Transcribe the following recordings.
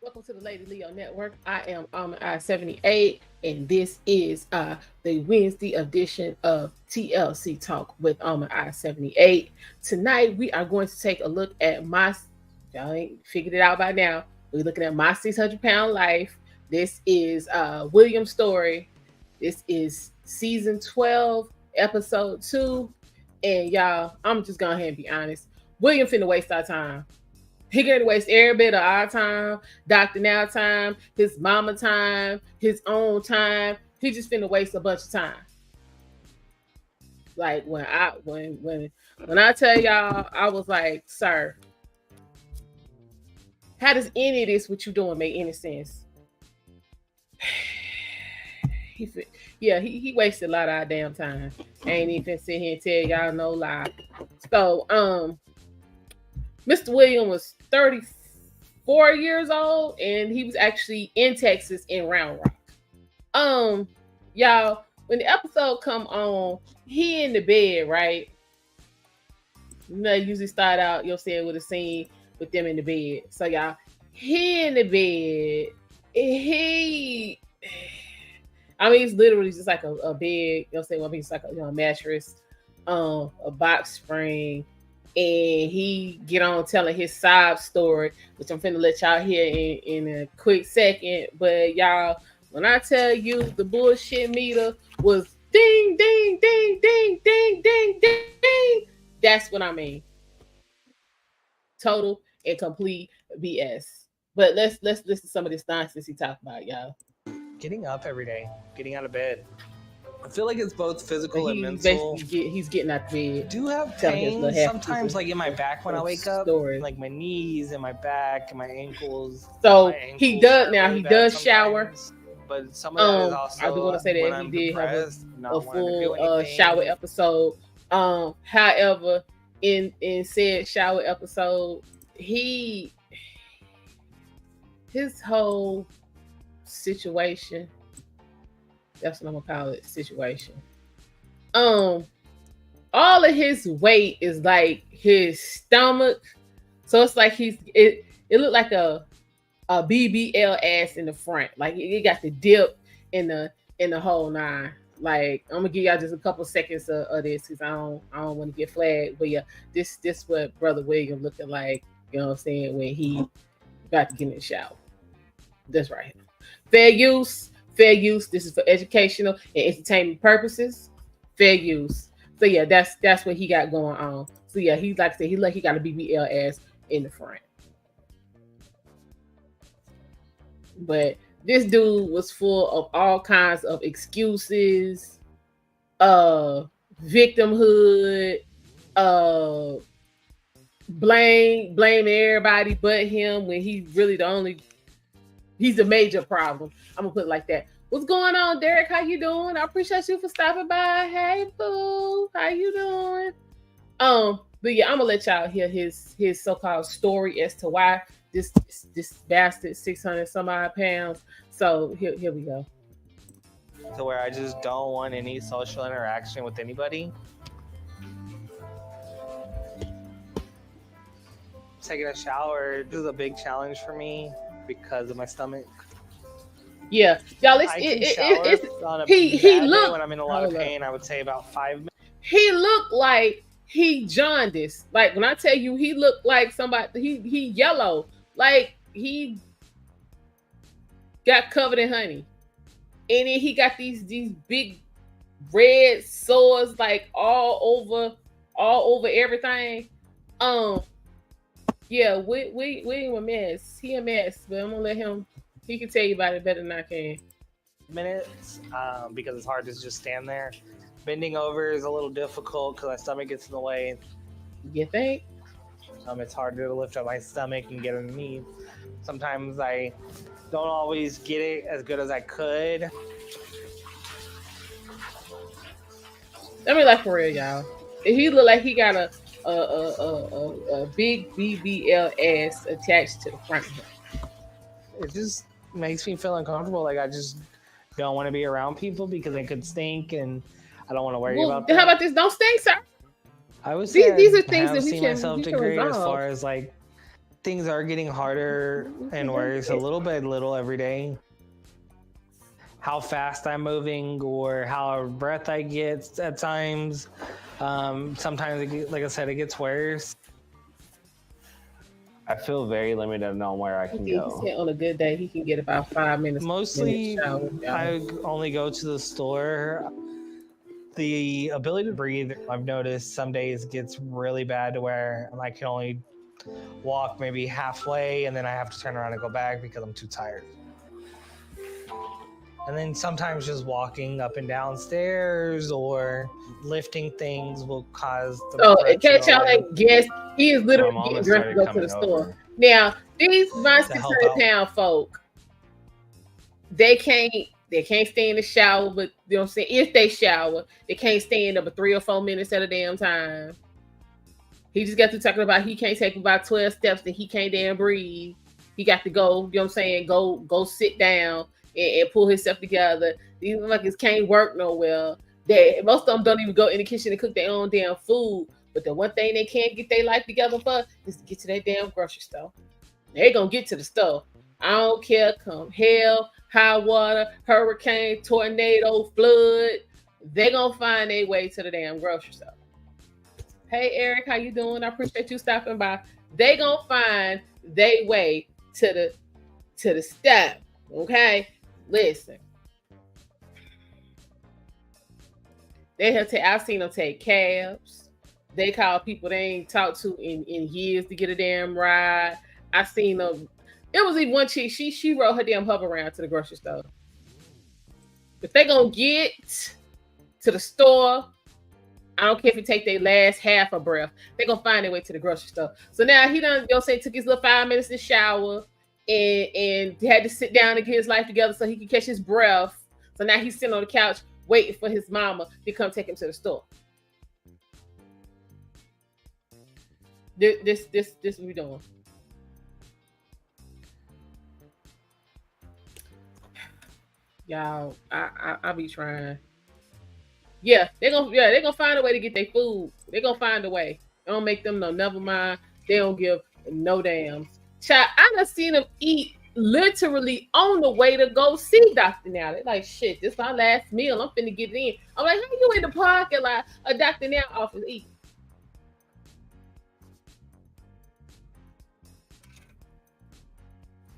Welcome to the Lady Leo Network. I am Almondeyez 78, and this is the Wednesday edition of TLC Talk with Almondeyez 78. Tonight, we are going to take a look at y'all ain't figured it out by now. We're looking at my 600-pound life. This is William's story. This is season 12, episode 2. And y'all, I'm just going to be honest. William finna waste our time. He gonna waste every bit of our time, Dr. Now time, his mama time, his own time. He just finna waste a bunch of time. Like when I tell y'all, I was like, sir, how does any of this what you doing make any sense? He wasted a lot of our damn time. I ain't even sit here and tell y'all no lie. So Mr. William was 34 years old, and he was actually in Texas in Round Rock. Y'all, when the episode come on, he in the bed, right? You know, usually start out, you'll see it with a scene with them in the bed. So y'all, He in the bed. He, I mean, it's literally just like a bed. You'll say, well, I mean, it's like a mattress, a box spring, and he get on telling his sob story, which I'm finna let y'all hear in a quick second. But y'all, when I tell you the bullshit meter was ding, ding, ding, ding, ding, ding, ding, that's what I mean. Total and complete BS. But let's listen to some of this nonsense he talked about, y'all. Getting up every day, getting out of bed. I feel like it's both physical and mental. He's getting out of bed. I do have pain sometimes, like in my back when I wake up, like my knees and my back and my ankles. So he does now. He does shower. But some of that is also. I do want to say that he did have a full shower episode. However, in said shower episode, his whole situation. That's what I'm gonna call it. Situation. All of his weight is like his stomach, so it's like it looked like a BBL ass in the front. Like it got the dip in the whole nine. Like I'm gonna give y'all just a couple seconds of this because I don't want to get flagged. But yeah, this what Brother William looking like. You know what I'm saying when he about to get in the shower. That's right. Fair use. This is for educational and entertainment purposes. Fair use. So yeah, that's what he got going on. So yeah, he like I said, he got a BBL ass in the front. But this dude was full of all kinds of excuses, victimhood, blame everybody but him when he really he's the major problem. I'm gonna put it like that. What's going on, Derek? How you doing? I appreciate you for stopping by. Hey, boo. How you doing? But yeah, I'm gonna let y'all hear his so-called story as to why this bastard 600 some odd pounds. So here we go. To where I just don't want any social interaction with anybody. Taking a shower is a big challenge for me because of my stomach. Yeah, y'all. He looked when I'm in a lot of pain. I would say about 5 minutes. He looked like he jaundiced. Like when I tell you, he looked like somebody. He yellow. Like he got covered in honey, and then he got these big red sores like all over everything. Yeah, we a mess. He a mess, but I'm gonna let him. He can tell you about it better than I can. Minutes, because it's hard to just stand there. Bending over is a little difficult because my stomach gets in the way. You think? It's harder to lift up my stomach and get underneath. Sometimes I don't always get it as good as I could. I mean, like for real, y'all. He look like he got a big BBL ass attached to the front of him. It just makes me feel uncomfortable. Like I just don't want to be around people because they could stink, and I don't want to worry about that. How about this? Don't stink, sir. I would say these are things that we see can myself degrade as far as like things are getting harder and worse a little by little every day. How fast I'm moving or how breath I get at times. Sometimes, like I said, it gets worse. I feel very limited on where I can go. He said on a good day, he can get about 5 minutes. Mostly, I only go to the store. The ability to breathe, I've noticed some days gets really bad to where I can only walk maybe halfway and then I have to turn around and go back because I'm too tired. And then sometimes just walking up and down stairs or lifting things will cause the So in case y'all ain't guess, he is literally getting dressed to go to the store. Now, these my 600-pound folk, they can't stay in the shower, but you know what I'm saying? If they shower, they can't stay in there but 3 or 4 minutes at a damn time. He just got to talking about he can't take about 12 steps and he can't damn breathe. He got to go, you know what I'm saying, go sit down and pull himself together. These motherfuckers can't work nowhere. Most of them don't even go in the kitchen and cook their own damn food. But the one thing they can't get their life together for is to get to that damn grocery store. They gonna get to the stuff. I don't care, come hell, high water, hurricane, tornado, flood. They gonna find their way to the damn grocery store. Hey Eric, how you doing? I appreciate you stopping by. They gonna find their way to the step. Okay, listen. I've seen them take cabs. They call people they ain't talked to in years to get a damn ride. I seen them. It was even one chick. She rode her damn hover around to the grocery store. If they gonna get to the store, I don't care if it take their last half a breath. They gonna find their way to the grocery store. So now he done, took his little 5 minutes to shower and had to sit down and get his life together so he could catch his breath. So now he's sitting on the couch waiting for his mama to come take him to the store. This what we doing. Y'all, I be trying. Yeah, they're gonna find a way to get their food. They're gonna find a way. It don't make them no never mind. They don't give no damn. Child, I done seen them eat literally on the way to go see Dr. Now. They're like, shit, this is my last meal. I'm finna get it in. I'm like, how you in the parking lot a Dr. Now office eating?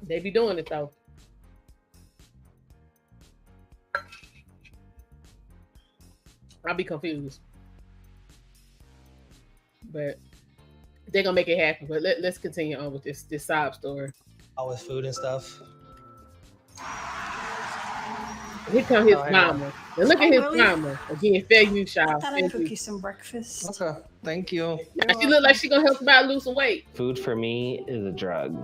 They be doing it though. I'll be confused. But they're gonna make it happen. But let's continue on with this sob story. All with food and stuff. Here come his mama. And look at his mama. Again, fair you, child. I thought I'd cook you some breakfast. Okay, thank you. Now she look like she gonna help him out lose some weight. Food for me is a drug.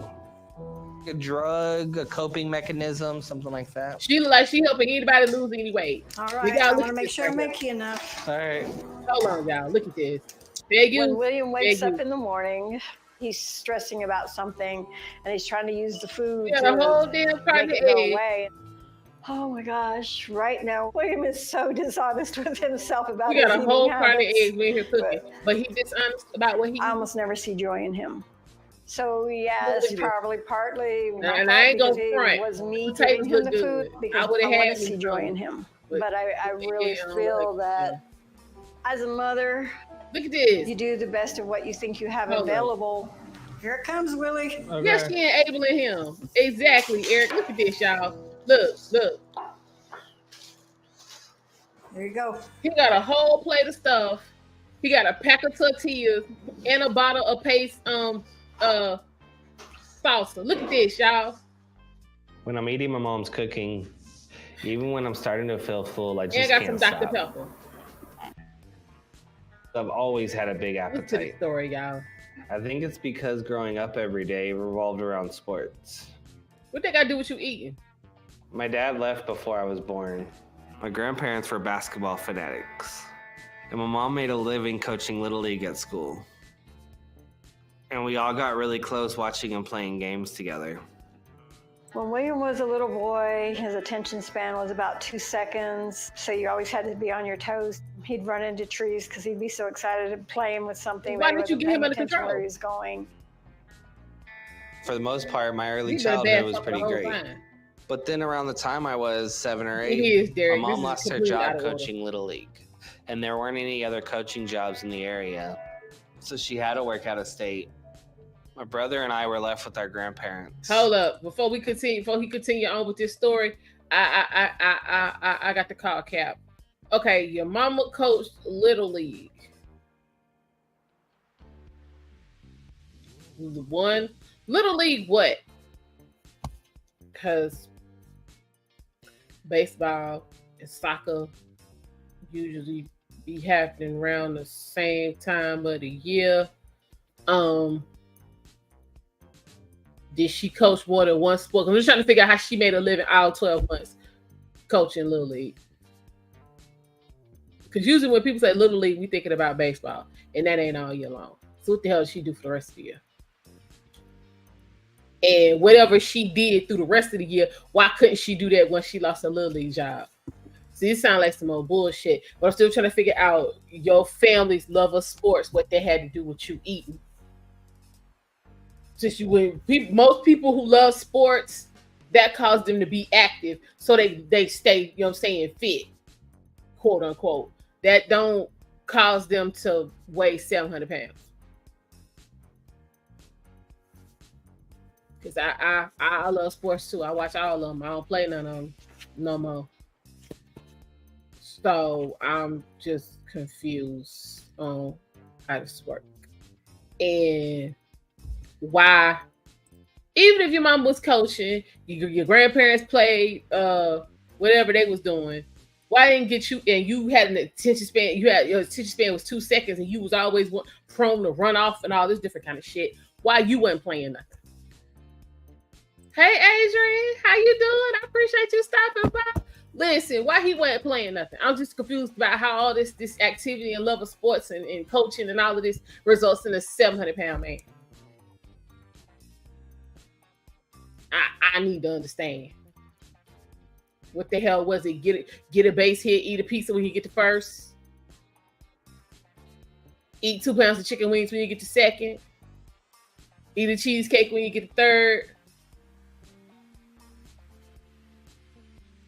A drug, a coping mechanism, something like that. She look like she helping anybody lose any weight. All right, I want to make sure I make you enough. All right. Hold on, y'all. Look at this. Beg you. When William wakes up you. in the morning, he's stressing about something, and he's trying to use the food Yeah, to the whole damn make carton it go egg. away. Oh my gosh! Right now, William is so dishonest with himself about We got his a eating whole carton habits, egg in here cooking, but he dishonest about what he. I almost never see joy in him. So yeah, it's probably partly my And fault I ain't gonna because front. it was me Potatoes giving him look the good. food because I would've I want had to see him joy from- in him. but But I really yeah, feel like, that as a mother, Look at this. you do the best of what you think you have Hold on. available. Here it comes, Willie. Okay. Yeah, she enabling him. Exactly, Eric. Look at this, y'all. Look. There you go. He got a whole plate of stuff. He got a pack of tortillas and a bottle of paste salsa. Look at this, y'all. When I'm eating my mom's cooking, even when I'm starting to feel full, I And just I got some can't Dr. stop. Pepper. I've always had a big Listen to the appetite. story, y'all. I think it's because growing up every day revolved around sports. What they got to do with you eating? My dad left before I was born. My grandparents were basketball fanatics. And my mom made a living coaching Little League at school. And we all got really close watching and playing games together. When William was a little boy, his attention span was about 2 seconds, so you always had to be on your toes. He'd run into trees because he'd be so excited to playing with something. Why that he didn't you wasn't get him paying under attention control? Where he was going. For the most part, my early He's been childhood bad was fucker the pretty whole great. time. But then around the time I was 7 or 8, It is, Derek. my This mom is lost her completely out job of order. coaching Little League. And there weren't any other coaching jobs in the area. So she had to work out of state. My brother and I were left with our grandparents. Hold up. Before he continue on with this story, I got the call cap. Okay, your mama coached Little League. The one Little League what? Because baseball and soccer usually be happening around the same time of the year. Did she coach more than one sport? I'm just trying to figure out how she made a living all 12 months coaching Little League. Because usually when people say Little League, we thinking about baseball, and that ain't all year long. So what the hell did she do for the rest of the year? And whatever she did through the rest of the year, why couldn't she do that when she lost her Little League job? See, it sounds like some old bullshit, but I'm still trying to figure out your family's love of sports, what they had to do with you eating. since most people who love sports, that caused them to be active, so they stay, you know what I'm saying, fit, quote unquote. That don't cause them to weigh 700 pounds. Because I love sports too. I watch all of them. I don't play none of them no more. So I'm just confused on how this works. And why, even if your mom was coaching, your grandparents played whatever they was doing, why didn't get you, and you had an attention span, your attention span was 2 seconds and you was always prone to run off and all this different kind of shit, why you wasn't playing nothing? Hey Adrian, how you doing? I appreciate you stopping by. Listen, why he wasn't playing nothing? I'm just confused about how all this activity and love of sports and coaching and all of this results in a 700-pound man. I need to understand. What the hell was it? Get a base hit, eat a pizza when you get to first. Eat 2 pounds of chicken wings when you get to second. Eat a cheesecake when you get to third.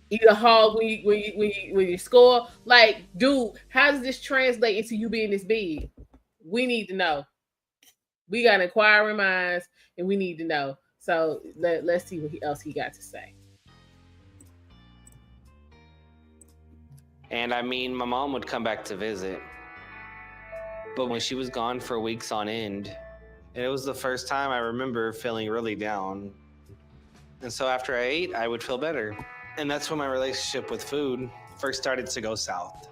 Eat a hog when you score. Like, dude, how does this translate into you being this big? We need to know. We got inquiring minds, and we need to know. So let's see what else he got to say. And I mean, my mom would come back to visit, but when she was gone for weeks on end, and it was the first time I remember feeling really down. And so after I ate, I would feel better. And that's when my relationship with food first started to go south.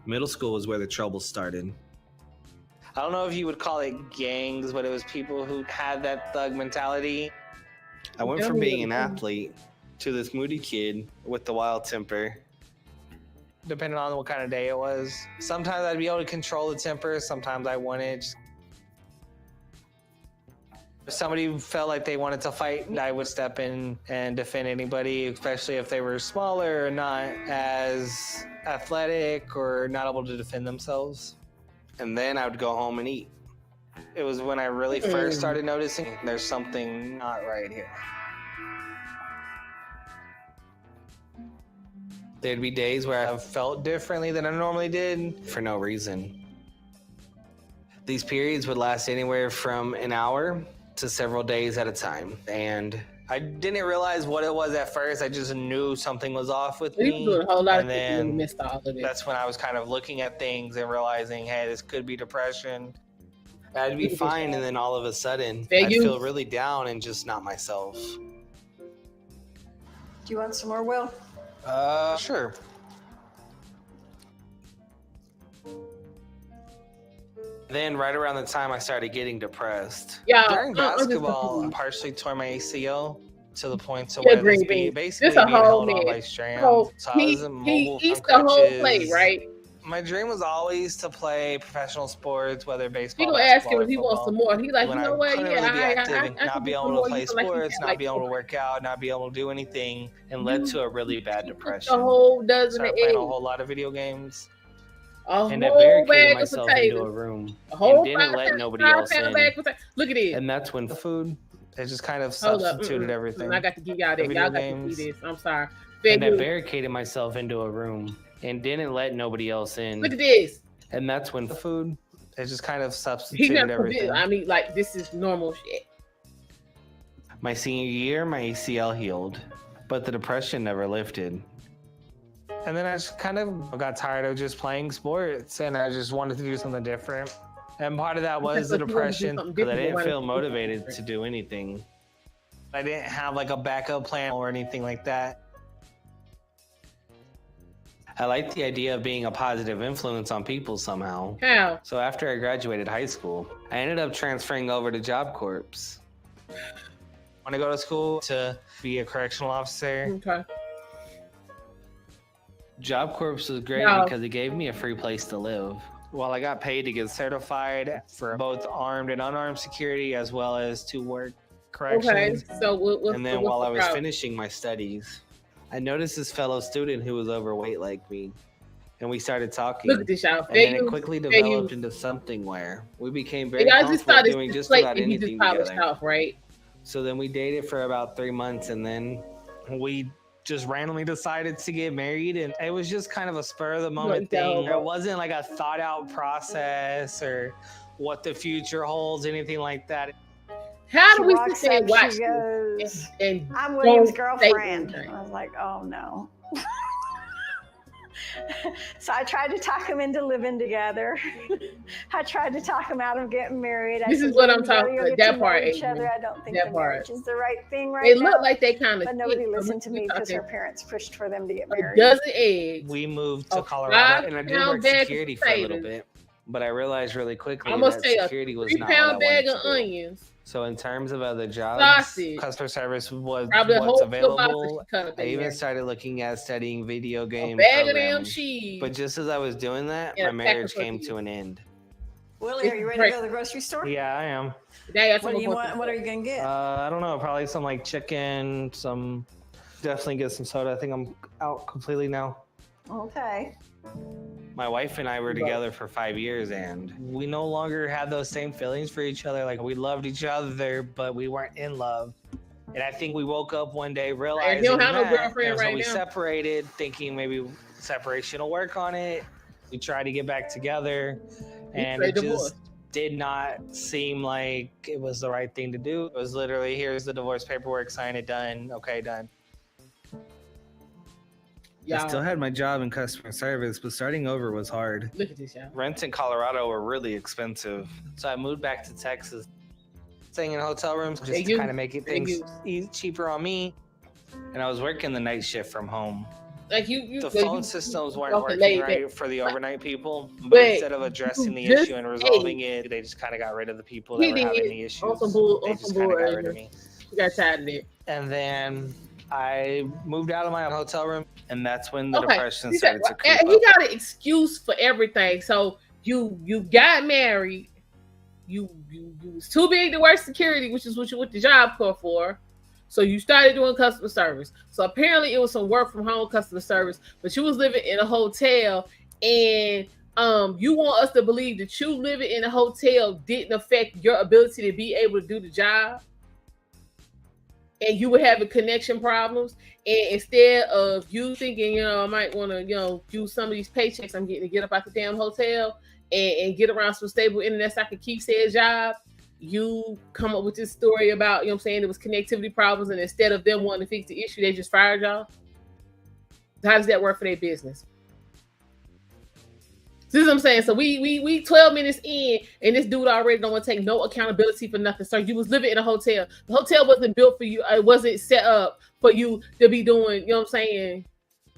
Middle school was where the trouble started. I don't know if you would call it gangs, but it was people who had that thug mentality. I went from being an athlete to this moody kid with the wild temper. Depending on what kind of day it was. Sometimes I'd be able to control the temper, sometimes I wouldn't. If somebody felt like they wanted to fight, I would step in and defend anybody, especially if they were smaller or not as athletic or not able to defend themselves. And then I would go home and eat. It was when I really first started noticing there's something not right here. There'd be days where I felt differently than I normally did. for no reason. These periods would last anywhere from an hour to several days at a time. And I didn't realize what it was at first. I just knew something was off with We me. doing a whole lot And of people then missed all of it. that's when I was kind of looking at things and realizing, hey, this could be depression. I'd be fine, and then all of a sudden, Fair I'd use. feel really down and just not myself. Do you want some more, Will? Sure. Then right around the time I started getting depressed, Yeah, During I'm just basketball, I confused. partially tore my ACL to the point to Yeah, where green this bean. basically This a being whole held on man. by strands. So So I he was immobile eats on the whole plate, crutches. right? My dream was always to play professional sports, whether baseball, People ask him basketball, if he or wants some football. more. He's like, When you know I what? couldn't Yeah, really be active I and can not do be some able more. to play You feel like you sports, got not like be able to work out, not be able to do anything. and led to a really bad the depression. whole dozen Started of playing a eggs, whole lot of video games. And I whole barricaded bag of myself into a potatoes, room a whole and didn't let nobody else five-pound in. bag of potatoes. Look at this. And that's when The food, it just kind of Hold up. substituted everything. I got to give y'all that. The Y'all video got to see games. this. I'm sorry. Fair and I use. barricaded myself into a room and didn't let nobody else in. Look at this. And that's when The food, it just kind of He substituted never everything. I mean, like, this is normal shit. my senior year, my ACL healed, but the depression never lifted. And then I just kind of got tired of just playing sports, and I just wanted to do something different. And part of that was the But you wanted to do depression. something Because I different, didn't but feel why- motivated to do anything. I didn't have like a backup plan or anything like that. I liked the idea of being a positive influence on people somehow. How? So after I graduated high school, I ended up transferring over to Job Corps. Want to go to school to be a correctional officer. Okay. Job Corps was great No. because it gave me a free place to live. Well, I got paid to get certified for both armed and unarmed security, as well as to work Okay. corrections. So what's And then what's while the I was problem? finishing my studies, I noticed this fellow student who was overweight like me. And we started talking. Look at this, y'all. And then it quickly developed into something where we became very Y'all just comfortable thought doing this just plate about and you just anything polished together. off, right? So then we dated for about 3 months, and then we just randomly decided to get married, and it was just kind of a spur of the moment thing. It wasn't like a thought out process or what the future holds, anything like that. How She do we walks sit there and up, watch she this goes, and I'm William's don't say girlfriend. anything? I was like, oh no. So I tried to talk him into living together. I tried to talk him out of getting married. This said, is what I'm "Together talking you'll about. get to That know part, each Adrian. other. I don't think That the part. marriage is the right thing right It now." looked like they kind of. But nobody listened to me because her parents pushed for them to get A married. dozen eggs. We moved to A Colorado, and I did 5-pound work bag of security for a little potatoes. bit, but I realized really quickly I'm gonna that say a security was not what I 3-pound bag wanted of to do. onions. So in terms of other jobs, Sausage. customer service was Probably a what's whole field box available. she cut up I in even there. started looking at studying video A game bag of damn programming. cheese. But just as I was doing that, And my a pack of marriage came cookies. to an end. Willie, are you ready to go to the grocery store? Yeah, I am. Now you got What do you some want? What are you gonna get? I don't know, probably some like chicken, some definitely get some soda. I think I'm out completely now. Okay. My wife and I were together for 5 years, and we no longer had those same feelings for each other. Like, we loved each other, but we weren't in love. And I think we woke up one day realizing don't have no that, girlfriend and so right we now. separated, thinking maybe separation will work on it. We tried to get back together, and it just did not seem like it was the right thing to do. It was literally, here's the divorce paperwork, sign it, done. Okay, done. I still had my job in customer service, but starting over was hard. Look at this, y'all. Rents in Colorado were really expensive. So I moved back to Texas, staying in hotel rooms just to kind of make it things cheaper on me. And I was working the night shift from home. Like you the phone systems weren't working right for the overnight people. But instead of addressing the issue and resolving it, they just kind of got rid of the people that were having the issues. They just kind of got rid of me. You got tired of it. And then I moved out of my hotel room, and that's when the depression started to creep up. He got an excuse for everything. So you got married. You was too big to work security, which is what you went to Job Corps for. So you started doing customer service. So apparently it was some work from home customer service, but you was living in a hotel, and you want us to believe that you living in a hotel didn't affect your ability to be able to do the job. And you were having connection problems, and instead of you thinking, I might want to, use some of these paychecks I'm getting to get up out the damn hotel and get around some stable internet so I can keep said job, you come up with this story about, it was connectivity problems, and instead of them wanting to fix the issue, they just fired y'all. How does that work for their business? This is what I'm saying. So we 12 minutes in, and this dude already don't want to take no accountability for nothing. So you was living in a hotel. The hotel wasn't built for you. It wasn't set up for you to be doing,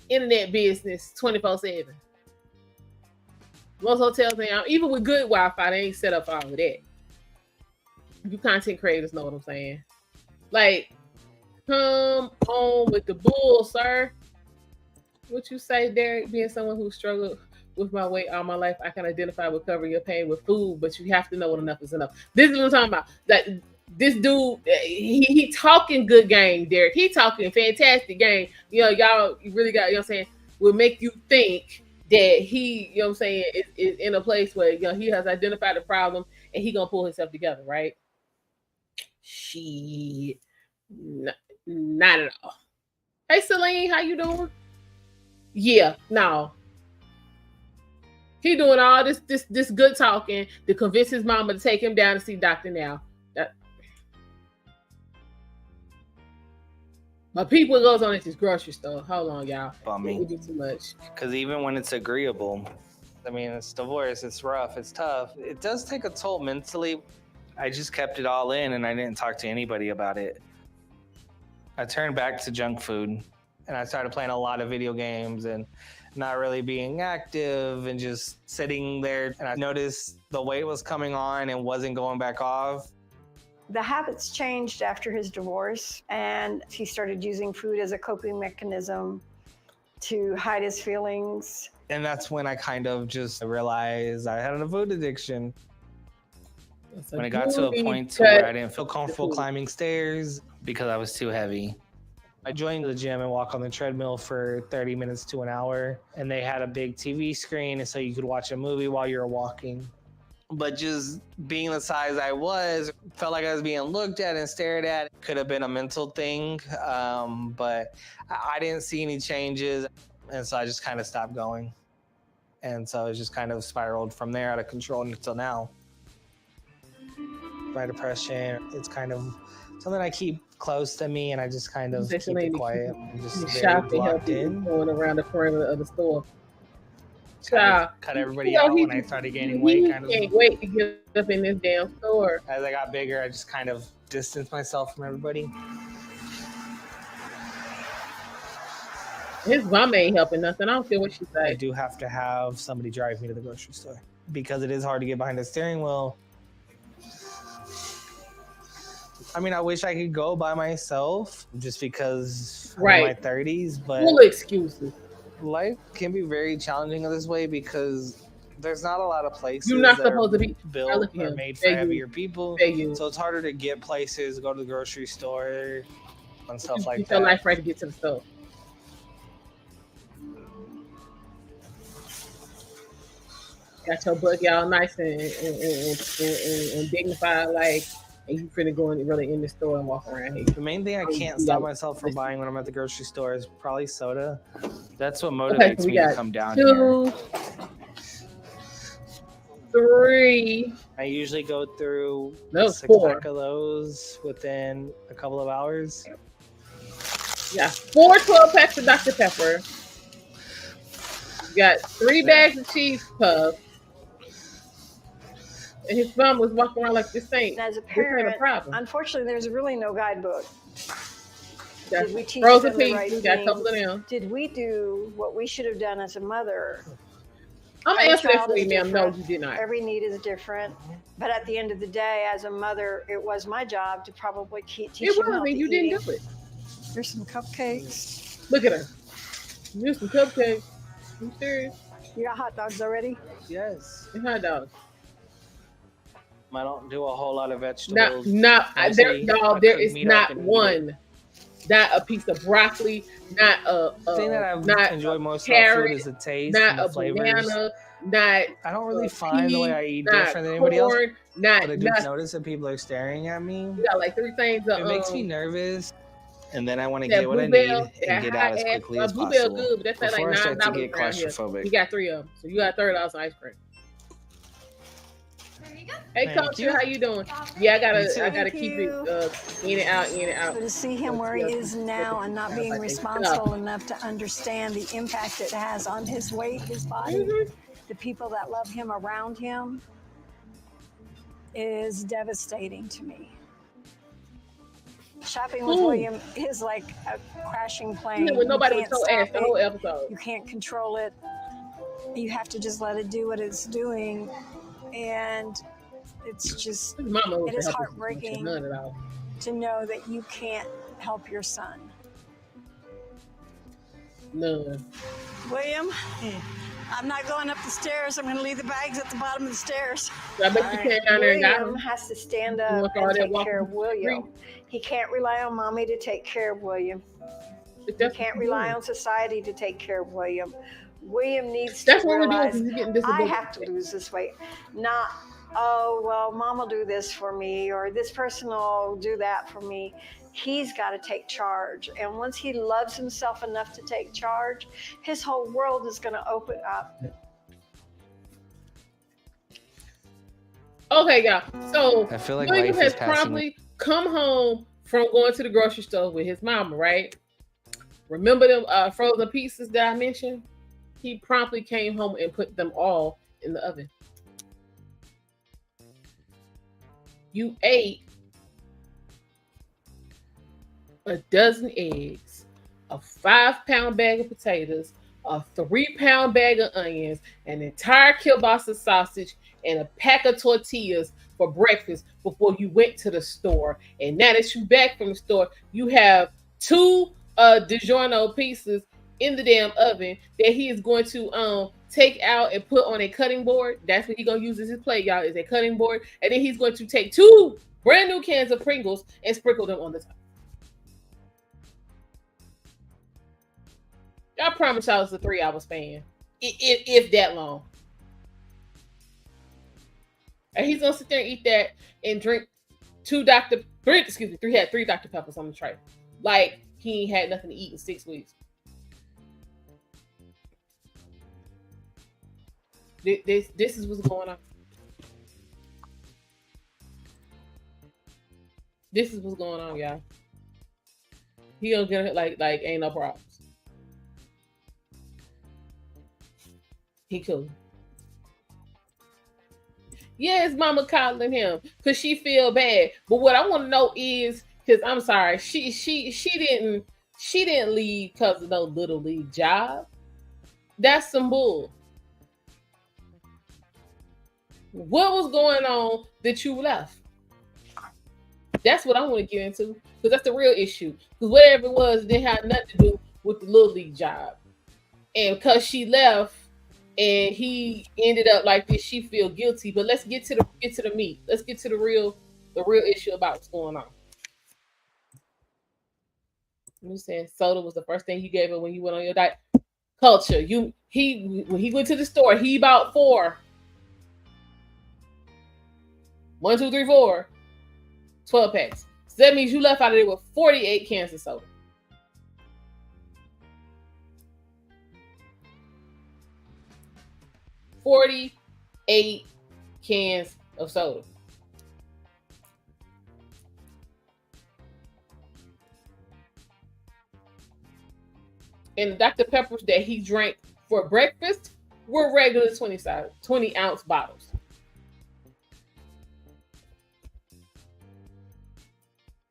internet business 24/7. Most hotels now, even with good Wi-Fi, they ain't set up for all of that. You content creators know what I'm saying. Like, come on with the bull, sir. What you say, Derek? Being someone who struggled with my weight all my life, I can identify with covering your pain with food, but you have to know when enough is enough. This is what I'm talking about. Like, this dude, he talking good game, Derek. He talking fantastic game. Y'all really got, will make you think that he, is in a place where, he has identified the problem and he gonna pull himself together, right? Shit. Not at all. Hey, Celine, how you doing? Yeah, no. He doing all this good talking to convince his mama to take him down to see Dr. Now. My people goes on at this grocery store. Hold on, y'all. Bumming. Do too much. Because even when it's agreeable, it's divorce, it's rough, it's tough. It does take a toll mentally. I just kept it all in, and I didn't talk to anybody about it. I turned back to junk food, and I started playing a lot of video games and not really being active and just sitting there. And I noticed the weight was coming on and wasn't going back off. The habits changed after his divorce, and he started using food as a coping mechanism to hide his feelings. And that's when I kind of just realized I had a food addiction. When it got to a point to where I didn't feel comfortable climbing stairs because I was too heavy. I joined the gym and walk on the treadmill for 30 minutes to an hour, and they had a big TV screen, and so you could watch a movie while you were walking. But just being the size I was, felt like I was being looked at and stared at. Could have been a mental thing, but I didn't see any changes. And so I just kind of stopped going. And so it just kind of spiraled from there out of control until now. My depression, it's kind of something I keep close to me, and I just kind of keep it quiet. I'm just very blocked in. Going around the perimeter of the store. Cut everybody out when I started gaining weight. Can't wait to get up in this damn store. As I got bigger, I just kind of distanced myself from everybody. His mom ain't helping nothing. I don't care what she say. I do have to have somebody drive me to the grocery store because it is hard to get behind the steering wheel. I mean, I wish I could go by myself just because I'm in my 30s, but full excuses. Life can be very challenging in this way because there's not a lot of places you're not that supposed are to be built or made for heavier people. So it's harder to get places, go to the grocery store, and stuff like that. It's your life right to get to the store. Got your buggy all nice and dignified, like, and you finna go and really in the store and walk around here. The main thing I can't stop myself from buying when I'm at the grocery store is probably soda. That's what motivates me to come down here. 3. I usually go through No, 6 4. pack of those within a couple of hours. Yeah, 4 12 packs of Dr. Pepper. You got 3 bags of cheese puffs. And his mom was walking around like this ain't, as a parent, a problem. Unfortunately, there's really no guidebook. Did we teach frozen them the peas, right we got a couple of things? them. Did we do what we should have done as a mother? I'm gonna answer that child for you, is ma'am. No, different. you did not. Every need is different. But at the end of the day, as a mother, it was my job to probably teach It him was, I healthy mean, you eating. didn't do it. Here's some cupcakes. Look at her. Here's some cupcakes. You serious? You got hot dogs already? Yes. And hot dogs. I don't do a whole lot of vegetables. There is meat not up and eat one. Not a piece of broccoli, not a The thing that I enjoy most about food is the taste and not the a flavors. banana, not I don't really find the way I eat not different than anybody else. corn, not But I do nothing. notice that people are staring at me. You got like 3 things. It makes me nervous. And then I want to that get what I need bluebell, and get out as quickly as bluebell possible. good, but that's Before I like start to $9 get around here. claustrophobic. You got 3 of them, so you got $30 ice cream. Hey, Thank Coach, you. how you doing? Yeah, I gotta Thank keep you. it in and out, in and out. But to see him where he is now and not being responsible enough to understand the impact it has on his weight, his body, the people that love him around him, is devastating to me. Shopping with William is like a crashing plane. When nobody was You so can't ass the stop whole it. episode. You can't control it. You have to just let it do what it's doing. And it's just, His mama was it is helping heartbreaking none at all. to know that you can't help your son. None. William, I'm not going up the stairs. I'm going to leave the bags at the bottom of the stairs. So I bet you came down there and got William him. has to stand You up want all and that take walking care of through the William. street? He can't rely on mommy to take care of William. If He that's can't what you're rely doing. on society to take care of William. William needs That's to what we're doing realize, because you're getting I disability. have to lose this weight. Not, oh, well, mom will do this for me, or this person will do that for me. He's got to take charge. And once he loves himself enough to take charge, his whole world is going to open up. Okay, y'all. So I feel like William life has is passing. promptly come home from going to the grocery store with his mama, right? Remember them frozen pieces that I mentioned? He promptly came home and put them all in the oven. You ate a dozen eggs, a 5-pound bag of potatoes, a 3-pound bag of onions, an entire kielbasa sausage, and a pack of tortillas for breakfast before you went to the store. And now that you're back from the store, you have 2 DiGiorno pieces in the damn oven that he is going to take out and put on a cutting board. That's what he's going to use as his plate, y'all, is a cutting board. And then he's going to take 2 brand new cans of Pringles and sprinkle them on the top. I promise y'all it's a 3-hour span. If that long. And he's gonna sit there and eat that and drink three Dr. Peppers on the tray. Like he ain't had nothing to eat in 6 weeks. This is what's going on. This is what's going on, y'all. He gonna get it like ain't no problems. He cool. Yeah, his mama calling him because she feel bad. But what I want to know is, because I'm sorry, she didn't leave because of no little league job. That's some bull. What was going on that you left? That's what I want to get into, because that's the real issue. Because whatever it was, it didn't have nothing to do with the little league job. And because she left and he ended up like this, she feel guilty. But let's get to the meat. Let's get to the real issue about what's going on. You saying soda was the first thing you gave her when you went on your diet? Culture. When he went to the store, he bought 4. 1, 2, 3, 4. 12 packs. So that means you left out of there with 48 cans of soda. $48 cans of soda. And the Dr. Peppers that he drank for breakfast were regular 20-ounce bottles.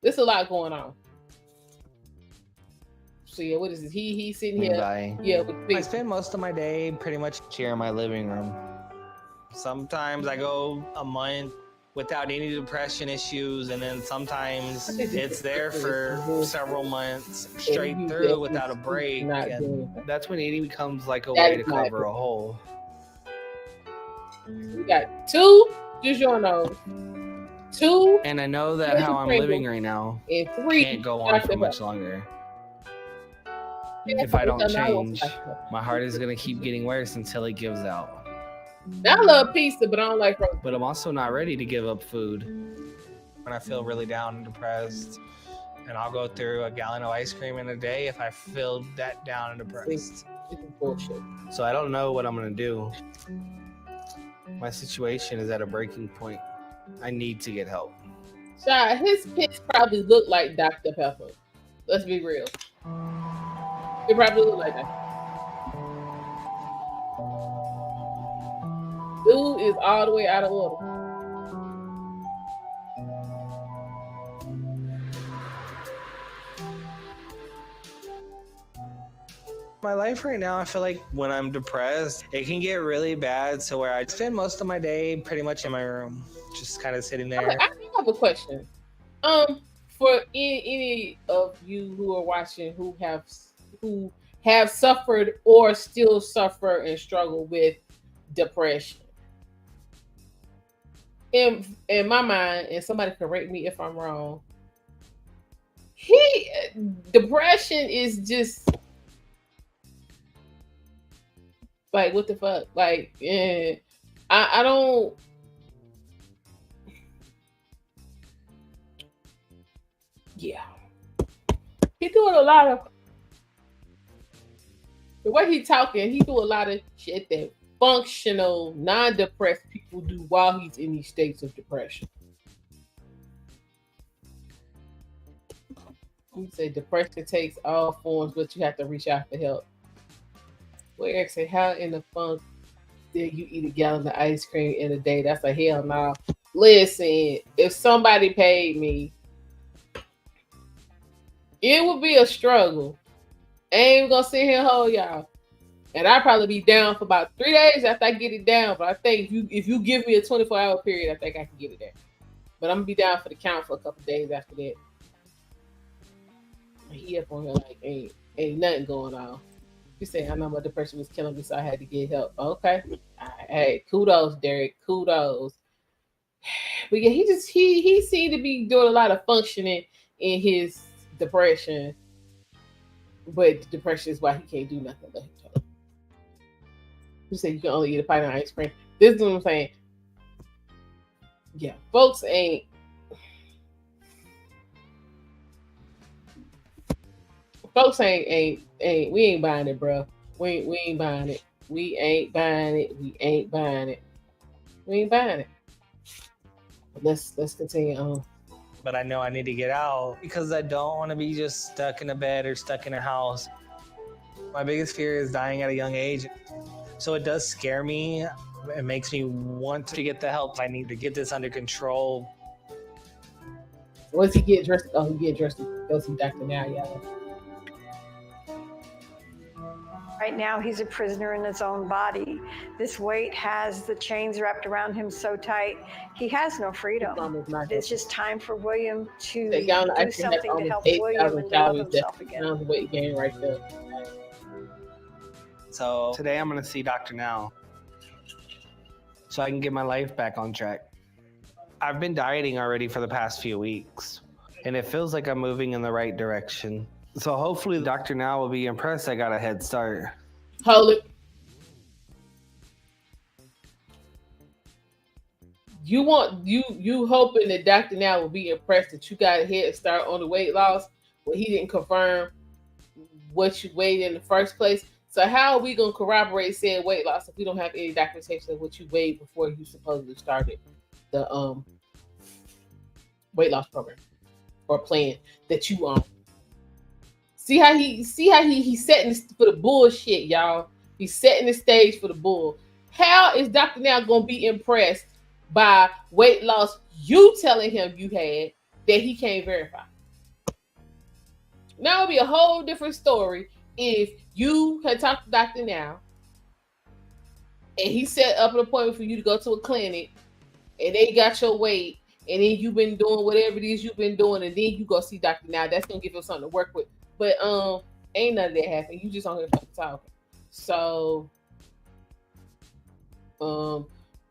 There's a lot going on. So yeah, what is this? He's sitting here. Yeah, I spend most of my day pretty much here in my living room. Sometimes I go a month without any depression issues, and then sometimes it's there for several months straight through without a break. And that's when eating becomes like a way to cover a hole. We got 2 DiGiorno's. 2, and I know that how I'm living right now and 3 can't go on for much longer. If I don't change, my heart is gonna keep getting worse until it gives out. I love pizza, but I don't like frozen. But I'm also not ready to give up food. When I feel really down and depressed, and I'll go through a gallon of ice cream in a day if I feel that down and depressed. It's bullshit. So I don't know what I'm gonna do. My situation is at a breaking point. I need to get help. Shy, his piss probably look like Dr. Pepper. Let's be real. It probably look like that. Dude is all the way out of order. My life right now, I feel like when I'm depressed, it can get really bad to where I spend most of my day pretty much in my room, just kind of sitting there. Okay, I have a question. For any of you who are watching who have suffered or still suffer and struggle with depression. In my mind, and somebody correct me if I'm wrong, depression is just like, what the fuck? Like, I don't. Yeah, he doing a lot of the way he talking. He do a lot of shit that functional, non-depressed people do while he's in these states of depression. You say depression takes all forms, but you have to reach out for help. Well, Eric said, how in the funk did you eat a gallon of ice cream in a day? That's a hell no. Listen, if somebody paid me, it would be a struggle. I ain't gonna sit here and hold y'all. And I'd probably be down for about 3 days after I get it down. But I think if you give me a 24-hour period, I think I can get it there. But I'm gonna be down for the count for a couple days after that. He up on here like ain't nothing going on. You say I know my depression was killing me, so I had to get help. Okay. Hey, kudos, Derek. Kudos. But yeah, he seemed to be doing a lot of functioning in his depression. But depression is why he can't do nothing. Let him tell you. You say you can only eat a pint of ice cream. This is what I'm saying. Yeah, folks ain't. Folks ain't. We ain't buying it, bro. We ain't buying it. We ain't buying it. We ain't buying it. We ain't buying it. Let's continue on. But I know I need to get out because I don't want to be just stuck in a bed or stuck in a house. My biggest fear is dying at a young age. So it does scare me. It makes me want to get the help I need to get this under control. Once he get dressed, he get dressed to go see Dr. Now, y'all. Right now, he's a prisoner in his own body. This weight has the chains wrapped around him so tight, he has no freedom. It's just time for William to do something to help William and develop himself again. Weight gain right there. So today I'm going to see Dr. Now so I can get my life back on track. I've been dieting already for the past few weeks, and it feels like I'm moving in the right direction. So hopefully Dr. Now will be impressed I got a head start. Hold it. You hoping that Dr. Now will be impressed that you got a head start on the weight loss, but he didn't confirm what you weighed in the first place. So how are we gonna corroborate said weight loss if we don't have any documentation of what you weighed before you supposedly started the weight loss program or plan that you on? See how he's setting this for the bullshit, y'all. He's setting the stage for the bull. How is Dr. Now gonna be impressed by weight loss you telling him you had that he can't verify? Now it'll be a whole different story if you had talked to Dr. Now and he set up an appointment for you to go to a clinic and they got your weight and then you've been doing whatever it is you've been doing and then you go see Dr. Now. That's gonna give him something to work with. But ain't none of that happening. You just on here fucking talking. So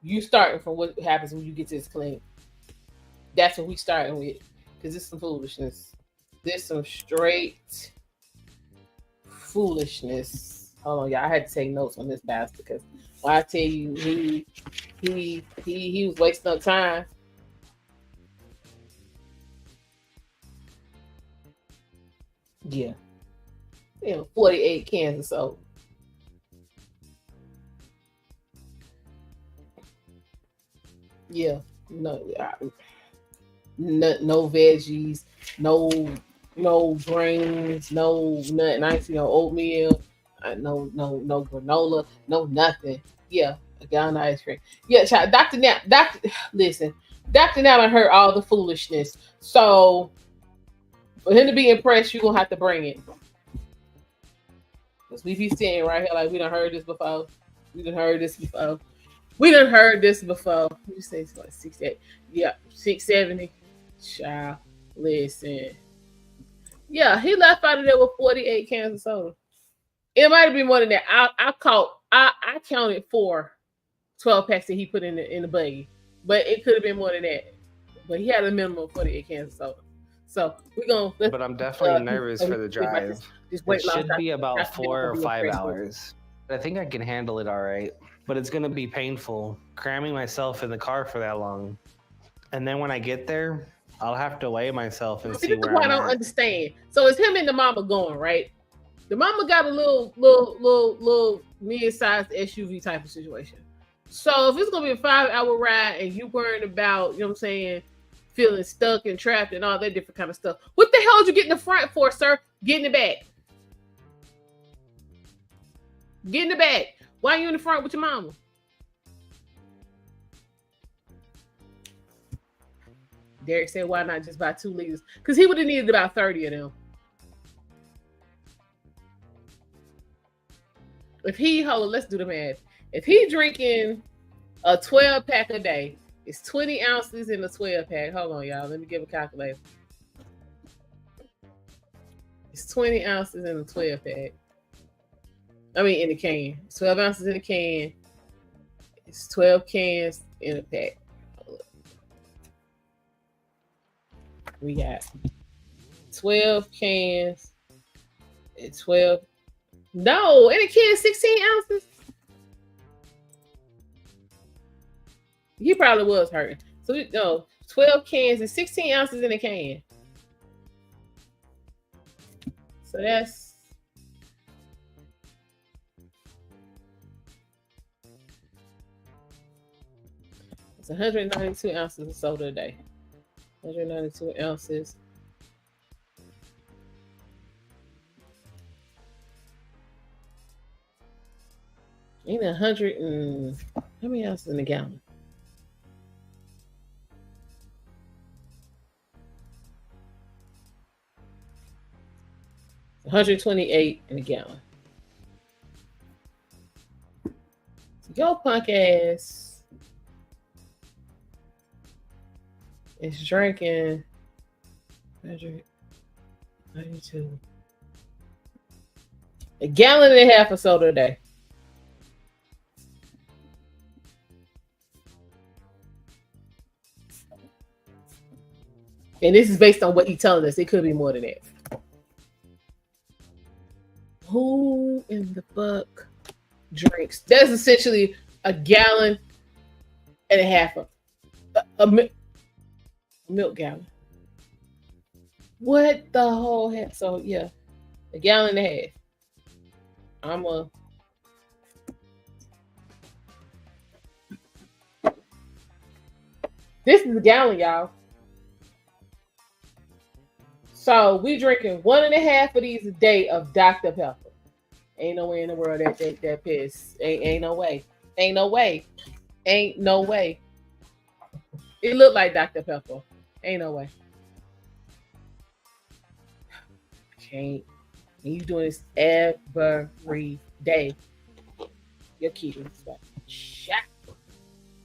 you starting from what happens when you get to this clinic. That's what we starting with. Because it's some foolishness. There's some straight foolishness. Hold on, y'all. I had to take notes on this bastard because when I tell you he was wasting up time. Yeah. 48 cans or so. Yeah. No veggies, no grains, no nothing. I ain't see no oatmeal, no granola, no nothing. Yeah, a gallon of ice cream. Yeah, child. Listen, Dr. Now done heard all the foolishness. So for him to be impressed, you're gonna have to bring it. Because we be sitting right here like we done heard this before. You say it's like 68. Yeah, 670. Child, listen. Yeah, he left out of there with 48 cans of soda. It might have been more than that. I counted 12 packs that he put in the buggy. But it could have been more than that. But he had a minimum of 48 cans of soda. So we're gonna. But I'm definitely nervous for the drive. It should be about 4 or 5 hours. I think I can handle it all right. But it's gonna be painful cramming myself in the car for that long. And then when I get there, I'll have to weigh myself and see where I'm at. I don't understand. So it's him and the mama going, right? The mama got a little mid-sized SUV type of situation. So if it's gonna be a 5-hour ride and you worrying about, you know what I'm saying, feeling stuck and trapped and all that different kind of stuff, what the hell did you get in the front for, sir? Get in the back. Get in the back. Why are you in the front with your mama? Derek said, why not just buy 2 liters? Because he would have needed about 30 of them. Let's do the math. If he drinking a 12 pack a day, it's 20 ounces in a 12 pack. Hold on, y'all. Let me give a calculator. It's 20 ounces in a 12 pack. I mean, in the can. It's 12 ounces in a can. It's 12 cans in a pack. We got 12 cans. It's 12. No, in a can, 16 ounces. He probably was hurting. So no, 12 cans and 16 ounces in a can. So that's 192 ounces of soda a day. 192 ounces. Ain't 100 and how many ounces in a gallon? $128 in a gallon. So your punk ass is drinking 192. A gallon and a half of soda a day. And this is based on what he's telling us. It could be more than that. Who in the fuck drinks? That's essentially a gallon and a half of a milk gallon. What the whole heck? So yeah, a gallon and a half. This is a gallon, y'all. So we drinking 1.5 of these a day of Dr. Pepper. Ain't no way in the world that piss. Ain't no way. Ain't no way. Ain't no way. It looked like Dr. Pepper. Ain't no way. Can't. And you doing this every day. Your kidneys shut.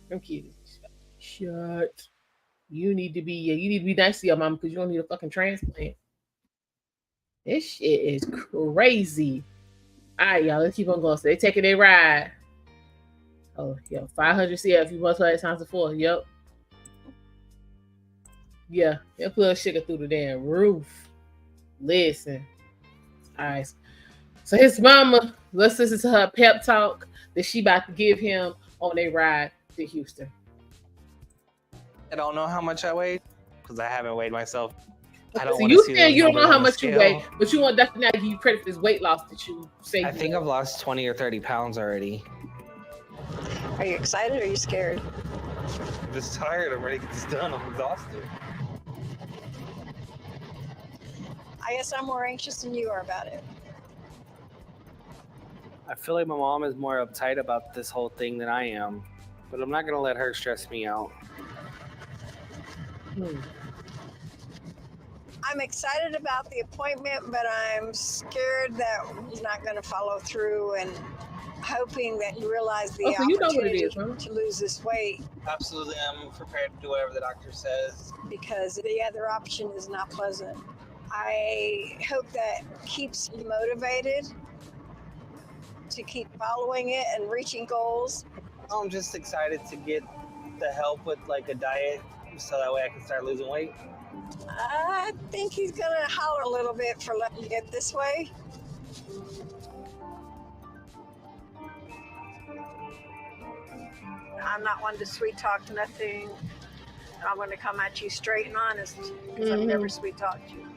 Them kidneys shut. You need to be nice to your mom because you don't need a fucking transplant. This shit is crazy. All right, y'all, let's keep on going. So they taking their ride. Oh, yeah, 500 CF. You multiply that times 4. Yep. Yeah, they'll put a sugar through the damn roof. Listen. All right. So his mama, let's listen to her pep talk that she about to give him on their ride to Houston. I don't know how much I weighed because I haven't weighed myself. I don't So want you to see saying you don't know how much scale. you weigh, but you want Dr. Now to give you credit for this weight loss that you say. I think I've lost 20 or 30 pounds already. Are you excited or are you scared? I'm just tired. I'm ready to get this done. I'm exhausted. I guess I'm more anxious than you are about it. I feel like my mom is more uptight about this whole thing than I am, but I'm not going to let her stress me out. I'm excited about the appointment, but I'm scared that he's not going to follow through and hoping that you realize the so you know what it opportunity is, huh? to lose this weight. Absolutely, I'm prepared to do whatever the doctor says. Because the other option is not pleasant. I hope that keeps you motivated to keep following it and reaching goals. I'm just excited to get the help with like a diet so that way I can start losing weight. I think he's gonna holler a little bit for letting you get this way. I'm not one to sweet talk nothing. I'm gonna come at you straight and honest because I've never sweet talked you.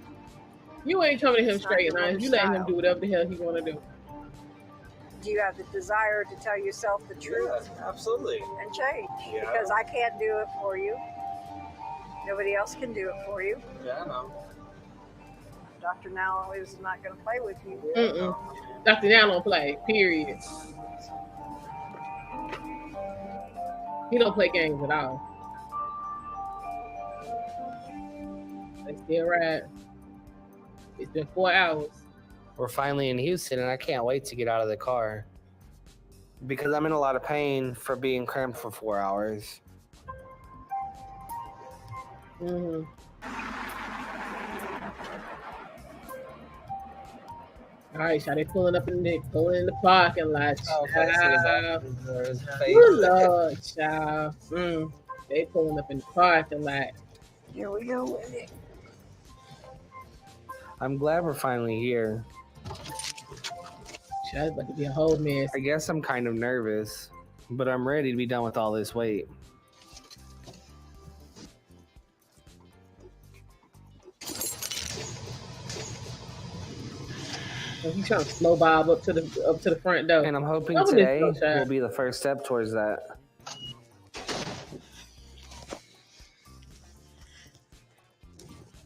You ain't coming to him It's not straight and your honest. You letting him style. do whatever the hell he want to do. Do you have the desire to tell yourself the truth Absolutely. and change? Yeah. Because I can't do it for you. Nobody else can do it for you. Yeah, I know. Dr. Now is not going to play with you. Dr. Now don't play, period. He don't play games at all. They still ride. It's been 4 hours. We're finally in Houston, and I can't wait to get out of the car because I'm in a lot of pain for being cramped for 4 hours. All right, so they pulling in the parking lot. Oh, Good Lord, child. They pulling up in the parking lot. Here we go with it. I'm glad we're finally here. Child, about to be a whole mess. I guess I'm kind of nervous, but I'm ready to be done with all this weight. He's trying to slow Bob up to the front door. And I'm hoping Open today this door, will be the first step towards that.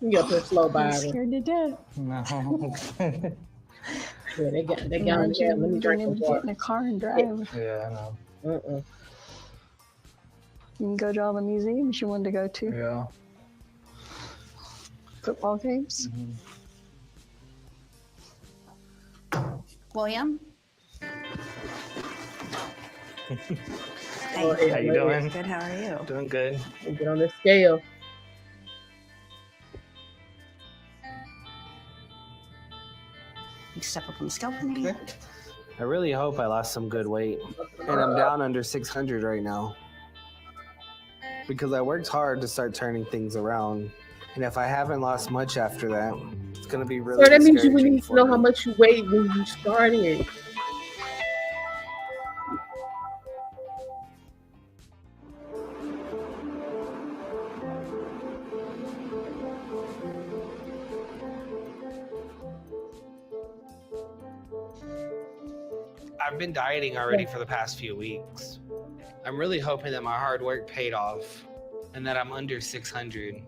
You got to slow Bob. I'm scared to death. No. Yeah, they got in there. Let me drink some Get water. in a car and drive. Yeah, I know. Uh-uh. You can go to all the museums you wanted to go to. Yeah. Football games. William? Oh, How you doing? Good, how are you? Doing good. Get on this scale. You step up on the scale for me? I really hope I lost some good weight. And I'm down under 600 right now. Because I worked hard to start turning things around. And if I haven't lost much after that, it's going to be really So that means you would discouraging need to for know me. how much you weighed when you started. I've been dieting already for the past few weeks. I'm really hoping that my hard work paid off and that I'm under 600.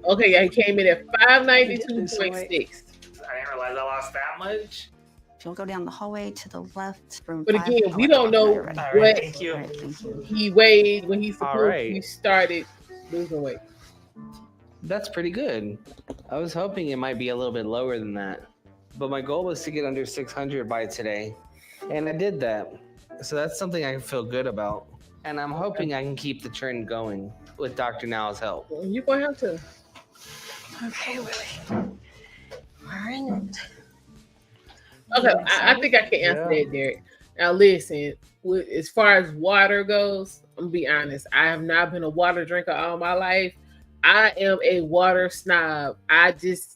Okay, yeah, he came in at I 592.6. I didn't realize I lost that much. If you'll go down the hallway to the left, room But 5. again, we don't know Right, right. All right, what thank you. All right, thank you. he weighed when he All supposed right. he started losing weight. That's pretty good. I was hoping it might be a little bit lower than that. But my goal was to get under 600 by today. And I did that. So that's something I can feel good about. And I'm hoping I can keep the trend going with Dr. Now's help. You're going to have to. Okay, Willie. We're in it. Okay, I think I can answer Yeah. that, Derek. Now, listen, as far as water goes, I'm going to be honest. I have not been a water drinker all my life. I am a water snob.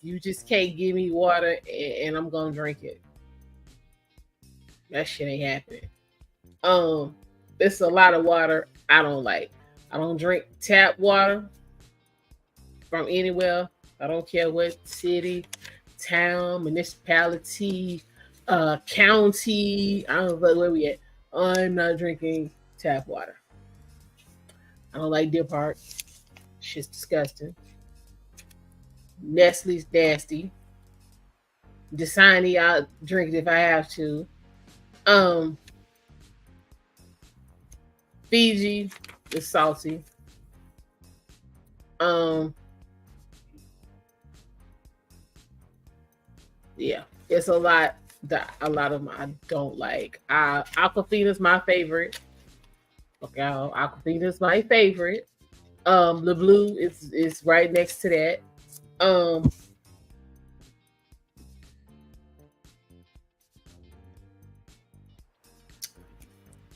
You just can't give me water and I'm going to drink it. That shit ain't happening. It's a lot of water I don't like. I don't drink tap water from anywhere. I don't care what city, town, municipality, county. I don't know where we at. I'm not drinking tap water. I don't like Deer Park. Shit's disgusting. Nestle's nasty. Dasani, I'll drink it if I have to. Fiji is salty. Yeah, it's a lot of them I don't like. Aquafina's my favorite. Okay, Aquafina's my favorite. The blue is right next to that.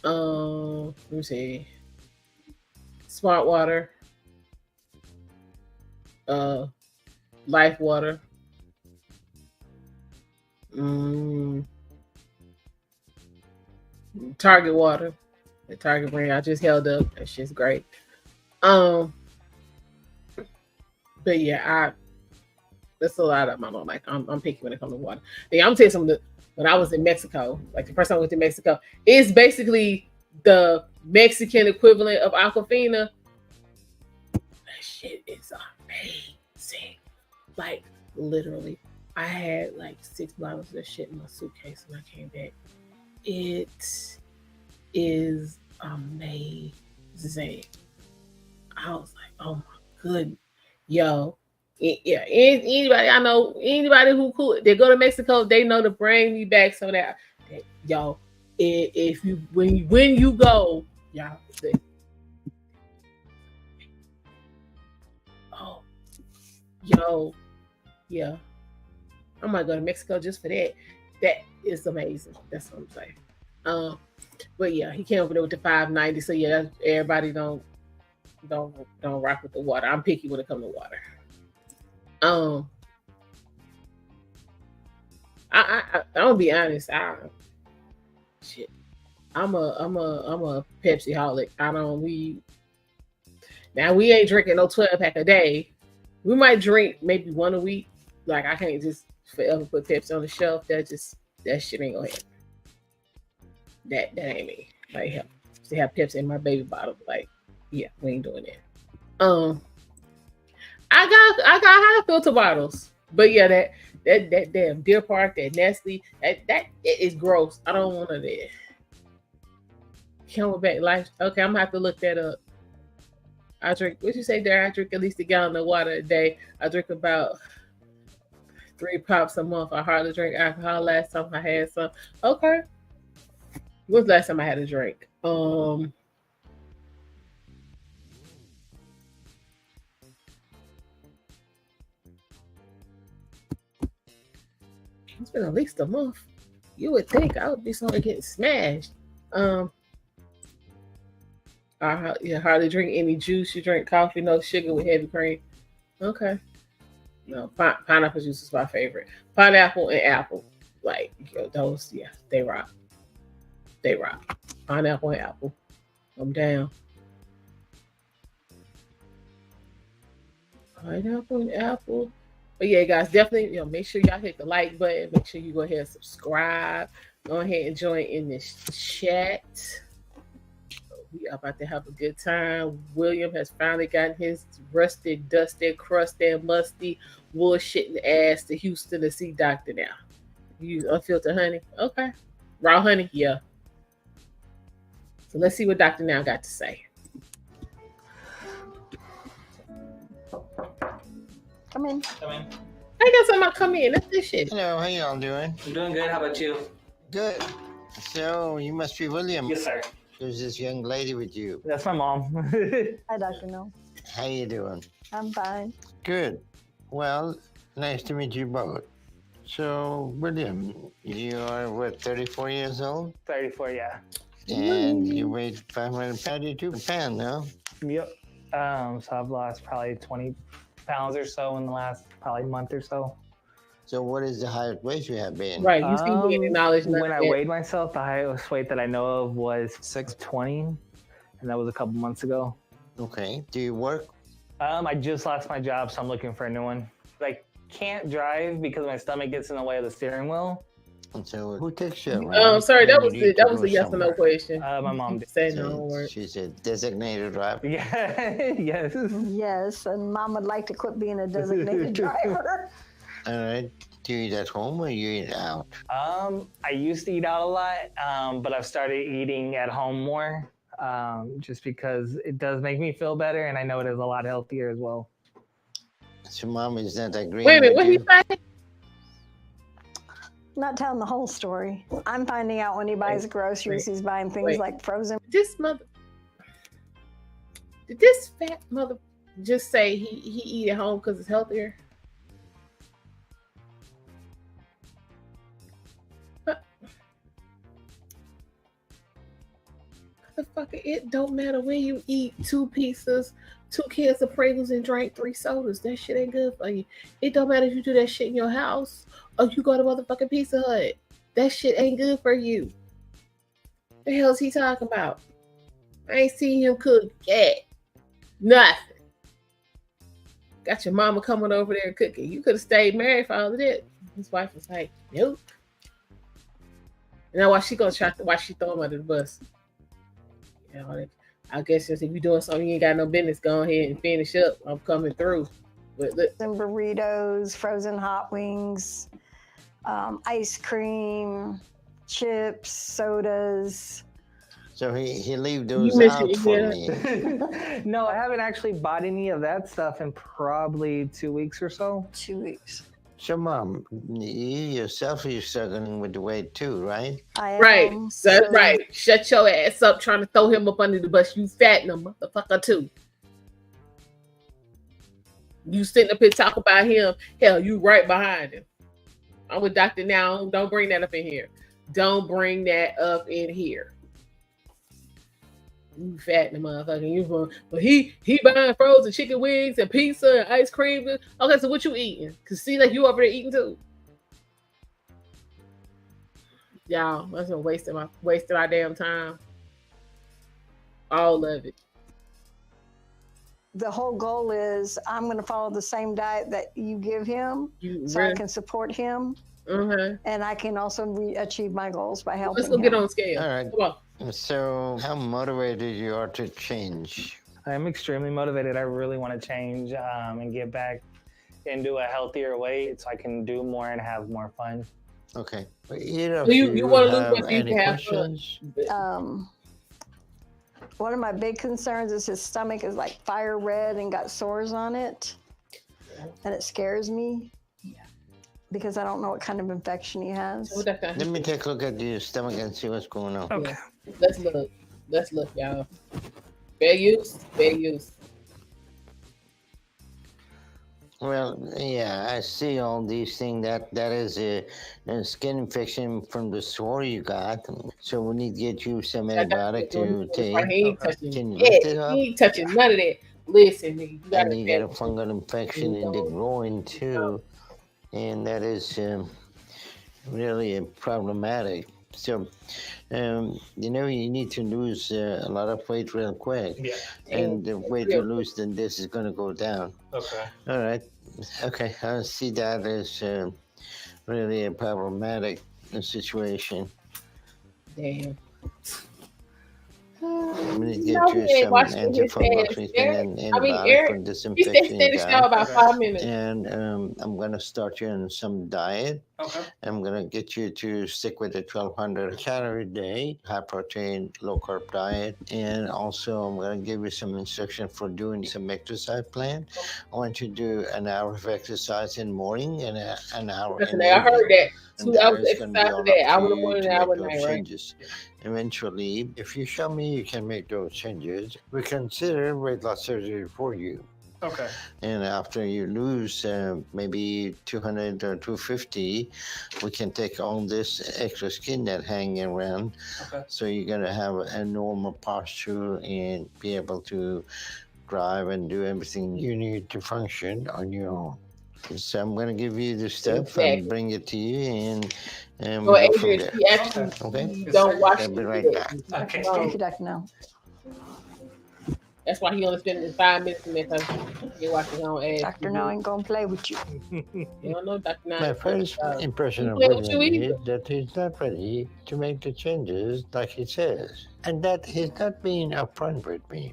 Let me see. Smart water. Life water. Target water. The Target brand I just held up. That shit's great. But yeah, that's a lot of them I don't like. I'm picky when it comes to water. Yeah, I'm telling you something. When I was in Mexico, like the first time I went to Mexico, it's basically the Mexican equivalent of Aquafina. That shit is amazing. Like literally, I had like 6 bottles of that shit in my suitcase when I came back. It is amazing. I was like, oh my goodness, yo. Yeah, anybody I know, anybody who cool, they go to Mexico, they know to bring me back so that y'all, if you when you go, y'all say, oh, yo, yeah, I might go to Mexico just for that. That is amazing. That's what I'm saying. But yeah, he came over there with the 590. So yeah, everybody don't rock with the water. I'm picky when it comes to water. I'll be honest. I'm a Pepsi holic. We ain't drinking no 12 pack a day. We might drink maybe one a week. Like I can't just forever put Pepsi on the shelf. That shit ain't gonna happen. That ain't me. Like, hell, to have Pepsi in my baby bottle, like, yeah, we ain't doing that. I got high filter bottles, but yeah, that damn Deer Park, that Nestle, that it is gross. I don't want that. Camelback Life. Okay, I'm gonna have to look that up. I drink. What you say there? I drink at least a gallon of water a day. I drink about 3 pops a month. I hardly drink alcohol. Last time I had some. Okay. When's the last time I had a drink? It's been at least a month. You would think I would be somewhere getting smashed. I hardly drink any juice. You drink coffee, no sugar with heavy cream. Okay. No, pineapple juice is my favorite. Pineapple and apple. Like, those, yeah, they rock. They rock. Pineapple and apple. I'm down. Pineapple and apple. But yeah, guys, definitely, make sure y'all hit the like button. Make sure you go ahead and subscribe. Go ahead and join in this chat. We are about to have a good time. William has finally gotten his rusted, dusted, crusted, musty, bullshitting ass to Houston to see Doctor now. You use unfiltered honey? Okay. Raw honey? Yeah. So let's see what Dr. Now got to say. Come in. I got somebody come in. That's this shit. Hello, how y'all doing? I'm doing good. How about you? Good. So, you must be William. Yes, sir. There's this young lady with you. That's my mom. Hi, Dr. No. How you doing? I'm fine. Good. Well, nice to meet you both. So, William, you are, what, 34 years old? 34, yeah. And you weighed 552 pounds, no? Yep. So I've lost probably 20 pounds or so in the last probably month or so. So what is the highest weight you have been? Right, you seem to acknowledge when I weighed myself, the highest weight that I know of was 620, and that was a couple months ago. Okay. Do you work? I just lost my job, so I'm looking for a new one. I can't drive because my stomach gets in the way of the steering wheel. And so who takes you around? Sorry, that was a yes or no question. My mom did. Say no word. She's a designated driver. Yeah, yes. Yes, and Mom would like to quit being a designated driver. All right. Do you eat at home or you eat out? I used to eat out a lot, but I've started eating at home more, just because it does make me feel better, and I know it is a lot healthier as well. So Mom is not agreeing. Wait a minute, what he say? Not telling the whole story. I'm finding out when he buys groceries, he's buying things like frozen. Did this fat mother just say he eat at home because it's healthier? Motherfucker, it don't matter when you eat 2 pieces, 2 cans of Pringles, and drink 3 sodas. That shit ain't good for you. It don't matter if you do that shit in your house or you go to motherfucking Pizza Hut. That shit ain't good for you. The hell is he talking about? I ain't seen him cook yet. Nothing. Got your mama coming over there cooking. You could have stayed married for all of that. His wife was like, nope. And now why she throw him under the bus? I guess just if you're doing something you ain't got no business, go ahead and finish up. I'm coming through. But look. Some burritos, frozen hot wings, ice cream, chips, sodas. So he leave those out for me. No, I haven't actually bought any of that stuff in probably 2 weeks or so. 2 weeks. So Mom, you yourself are struggling with the weight too, right? I am. Right. So, right. Shut your ass up trying to throw him up under the bus. You fat motherfucker too. You sitting up here talking about him. Hell, you right behind him. I'm with Dr. Now. Don't bring that up in here. Don't bring that up in here. You fat motherfucker. But he buying frozen chicken wings and pizza and ice cream. Okay, so what you eating? Cause see, like you over there eating too. Y'all, that's been wasting our damn time. All of it. the whole goal is I'm going to follow the same diet that you give him, so I can support him, and I can also achieve my goals by helping Let's go get on scale. All right. Come on. So, how motivated you are to change? I'm extremely motivated. I really want to change and get back into a healthier weight so I can do more and have more fun. Okay. You want to lose weight, you have questions? One of my big concerns is his stomach is like fire red and got sores on it, and it scares me. Because I don't know what kind of infection he has. Let me take a look at your stomach and see what's going on. Okay. Let's look, y'all. Fair use. Well, yeah, I see all these things. That is a skin infection from the sore you got. So we need to get you some antibiotic to take. He ain't touching Can you lift it up? He ain't touching none of that. Listen, nigga, You got a fungal infection in the groin too, and that is really problematic. So, you need to lose a lot of weight real quick. Yeah. And the weight you lose, then this is going to go down. Okay. All right. Okay. I see that as really a problematic situation. Damn. I'm going to get you some antifungal treatment and antibiotic for this He infection. stayed in the shower about 5 minutes. And I'm going to start you on some diet. Okay. I'm going to get you to stick with a 1,200 calorie day, high protein, low carb diet. And also I'm going to give you some instruction for doing some exercise plan. I want you to do an hour of exercise in the morning and an hour in the I heard that. and 2 hours is exercise gonna be a all day. up I to would have you wanted to an hour make a those night, right? changes. Eventually, if you show me you can make those changes, we consider weight loss surgery for you. Okay. And after you lose maybe 200 or 250, we can take all this extra skin that hanging around. Okay. So you're going to have a normal posture and be able to drive and do everything you need to function on your own. So I'm going to give you the stuff and bring it to you, and we'll go from Adrian, there. she actually Okay? don't watch I'll be it. right back. Okay. Thank you, Dr. No. That's why he only spent 5 minutes in there because he watched his own ass. Dr. No ain't gonna play with you. You don't know Dr. No. My first impression of play with William you either. is that he's not ready to make the changes like he says, and that he's not being upfront with me.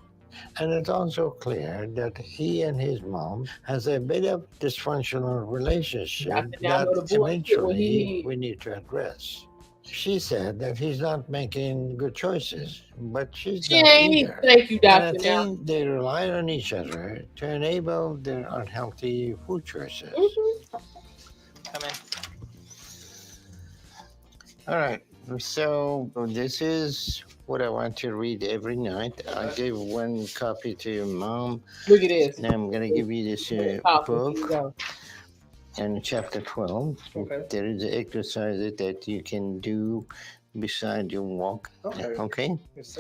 And it's also clear that he and his mom has a bit of dysfunctional relationship that eventually we need to address. She said that he's not making good choices, but she not ain't. either. Thank you, And I Dr. think they rely on each other to enable their unhealthy food choices. Come in. All right. So this is what I want to read every night. I gave one copy to your mom. Look at this. Now I'm going to give you this book. And chapter 12, there is an exercise that you can do beside your walk. Okay? Yes,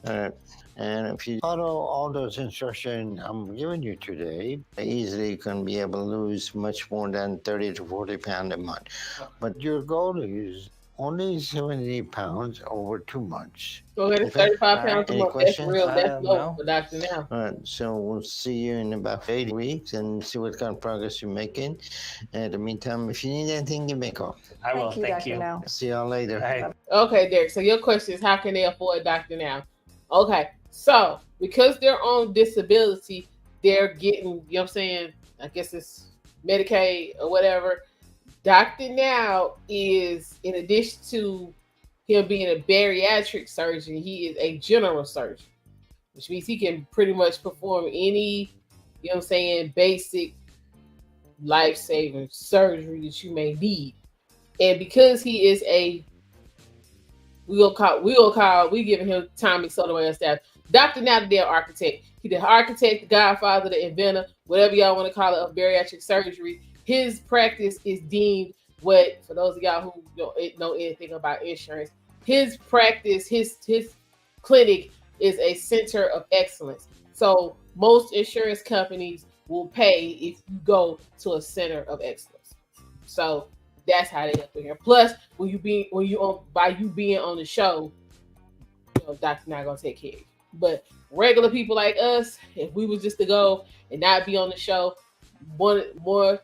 sir. And if you follow all those instructions I'm giving you today, easily you can be able to lose much more than 30 to 40 pounds a month. But your goal is only 70 pounds over 2 months. So it's 35 pounds a month. That's real. That's low for Dr. Now. All right, so we'll see you in about 8 weeks and see what kind of progress you're making. In the meantime, if you need anything, give me a call. I will. Thank Dr. you. No. See y'all later. Hey. Okay, Derek. So your question is, how can they afford Dr. Now? Okay, so because they're on disability, they're getting, you know what I'm saying, I guess it's Medicaid or whatever. Dr. Now is, in addition to him being a bariatric surgeon, he is a general surgeon, which means he can pretty much perform any, you know what I'm saying, basic life-saving surgery that you may need. And because he is we giving him Tommy Sotomayor staff. Dr. Now, the architect. He the architect, the godfather, the inventor, whatever y'all want to call it, of bariatric surgery. His practice is deemed what, for those of y'all who don't know anything about insurance, his practice, his clinic is a center of excellence. So most insurance companies will pay if you go to a center of excellence. So that's how they up in here. Plus, by you being on the show, Dr. Now gonna take care of you. But regular people like us, if we was just to go and not be on the show, more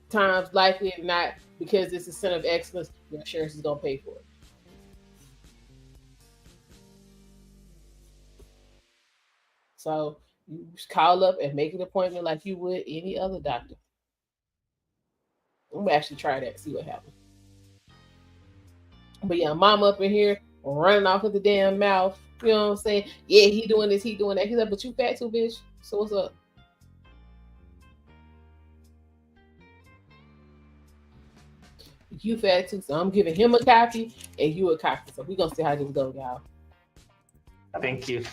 times likely than not, because it's a center of excellence, your insurance is gonna pay for it. So you just call up and make an appointment like you would any other doctor. I'm gonna actually try that, see what happens. But yeah, mom up in here running off with the damn mouth. You know what I'm saying? Yeah, he doing this, he doing that. He's like, but you fat too, bitch. So what's up? You fat too, so I'm giving him a copy and you a copy. So we gonna see how this goes, y'all. Thank you.